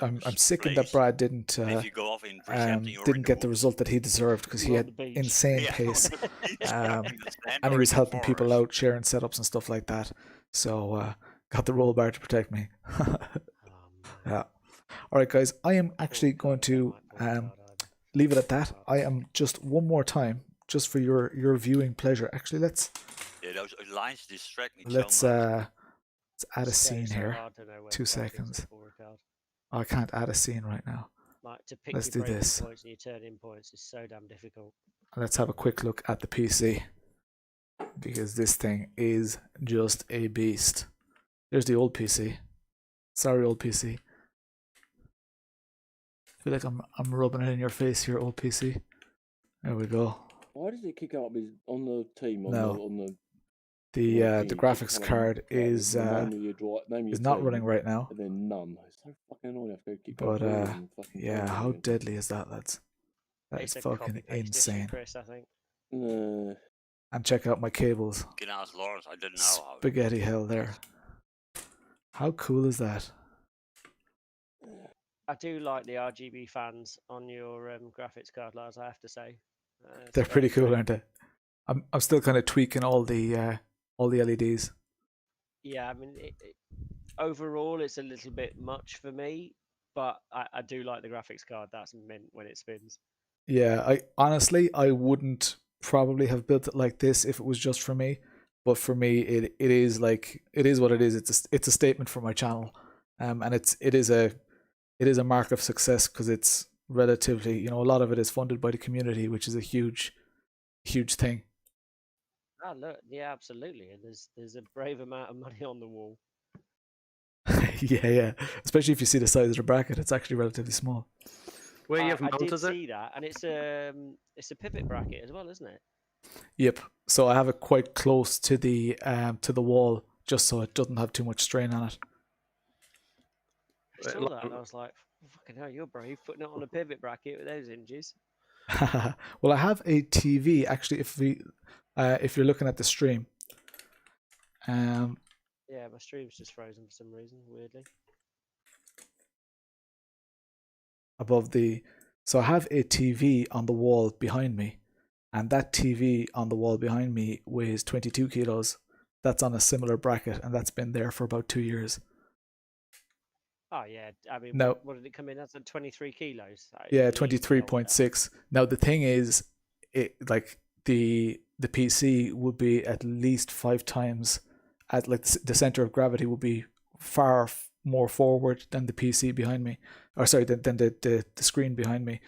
I'm sickened that Brad didn't get the result that he deserved because he had insane pace, and he was helping people out, sharing setups and stuff like that. So got the roll bar to protect me. Yeah. All right, guys. I am actually going to leave it at that. I am just one more time. Just for your viewing pleasure. Actually, let's Yeah, those lines distract me Let's so much. let's add a scene So here. hard to know where 2 the card is seconds. for Ricard. I can't add a scene right now. Like to pick Let's your do breaking this. points and your turn-in points is so damn difficult. Let's have a quick look at the PC, because this thing is just a beast. There's the old PC. Sorry, old PC. I feel like I'm rubbing it in your face here, old PC. There we go. Why does it kick out on the team? The graphics card is name of your not team, running right now. And then none. It's so fucking annoying. I have to keep But going and fucking yeah, going how again. deadly is that, lads? That is It's a fucking copy-paste issue, insane. Chris, I think. And check out my cables. Can ask Lawrence. I didn't know how. Spaghetti hell there. How cool is that? I do like the RGB fans on your graphics card, Lars, I have to say. They're pretty cool, aren't they? I'm still kind of tweaking all the LEDs. Yeah, I mean, overall it's a little bit much for me, but I do like the graphics card. That's mint when it spins. Yeah, I honestly wouldn't probably have built it like this if it was just for me, but for me it is what it is. It's a statement for my channel, and it is a mark of success because it's relatively, a lot of it is funded by the community, which is a huge thing. Oh look, yeah, absolutely. And there's a brave amount of money on the wall. yeah, especially if you see the size of the bracket, it's actually relatively small. Where you have I mounted did it? see that, and it's a pivot bracket as well, isn't it? Yep. So I have it quite close to the wall, just so it doesn't have too much strain on it. I saw that and I was like, fucking hell, you're brave putting it on a pivot bracket with those hinges. Well, I have a TV actually. If you're looking at the stream, Yeah, my stream's just frozen for some reason, weirdly. So I have a TV on the wall behind me, and that TV on the wall behind me weighs 22 kilos. That's on a similar bracket, and that's been there for about 2 years. Oh yeah, I mean, No. what did it come in? That's at 23 kilos. Yeah, 23.6. Now the thing is, the PC would be at least 5 times, at like the center of gravity would be far more forward than the PC behind me, or sorry, than the screen behind me.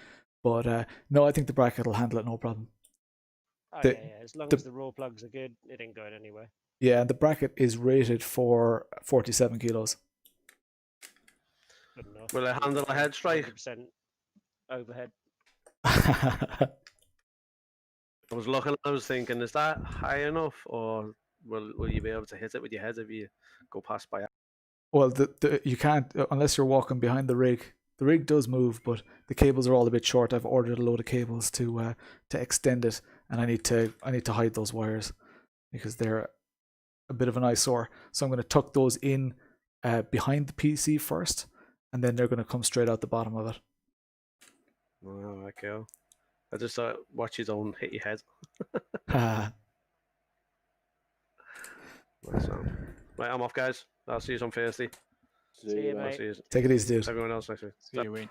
But no, I think the bracket will handle it no problem. Oh yeah, as long as the raw plugs are good, it ain't going anywhere. Yeah, and the bracket is rated for 47 kilos. Good enough. Will it handle a head strike? 100% overhead. I was looking, I was thinking, is that high enough, or will you be able to hit it with your head if you go past by? Well, you can't unless you're walking behind the rig. The rig does move, but the cables are all a bit short. I've ordered a load of cables to extend it, and I need to hide those wires because they're a bit of an eyesore. So I'm going to tuck those in behind the PC first, and then they're going to come straight out the bottom of it. Oh, okay. I just thought, watch you don't hit your head. Right, I'm off, guys. I'll see you on Thursday. See you, mate. Take it easy, dude. Everyone else next week. See you, Wayne.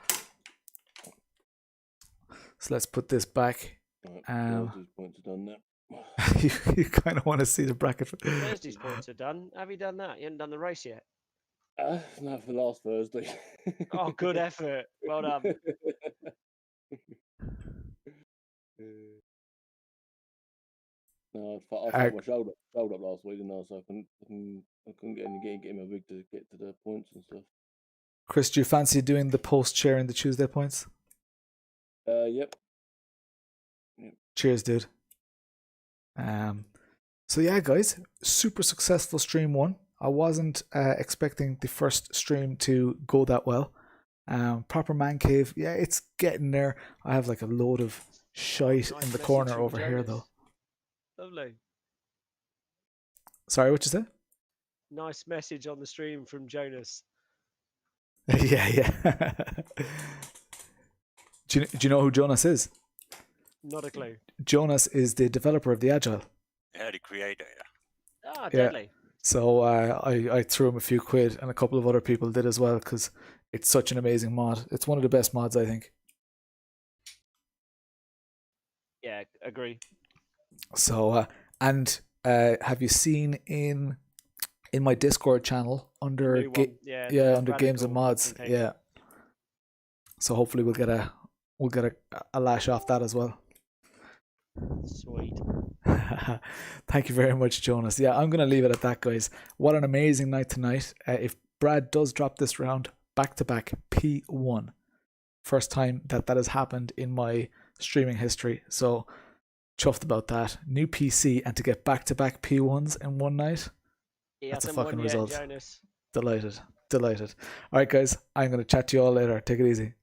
So let's put this back. Thursday's points are done now. You kind of want to see the bracket. Thursday's points are done. Have you done that? You haven't done the race yet. No, for last Thursday. Oh, good effort. Well done. No, I fucked my shoulder up last week, and so I couldn't get my rig to get to the points and stuff. Chris, do you fancy doing the post sharing the Tuesday points? Yep. Cheers, dude. So yeah, guys, super successful stream 1. I wasn't expecting the first stream to go that well. Proper man cave, yeah, it's getting there. I have like a load of shite in the corner over here though. Lovely. Sorry, what you say? Nice message on the stream from Jonas. yeah. Do you know who Jonas is? Not a clue. Jonas is the developer of the Agile. Yeah, the creator. Yeah. Ah, deadly. Yeah. So I threw him a few quid, and a couple of other people did as well, because it's such an amazing mod. It's one of the best mods, I think. Yeah, agree. So and have you seen in my Discord channel under under games and mods? Yeah. So hopefully we'll get a lash off that as well. Sweet. Thank you very much, Jonas. Yeah, I'm going to leave it at that, guys. What an amazing night tonight. If Brad does drop this round, back-to-back P1. First time that has happened in my streaming history. So, chuffed about that. New PC, and to get back-to-back P1s in one night, that's a fucking result. Jonas. Delighted. All right, guys, I'm going to chat to you all later. Take it easy.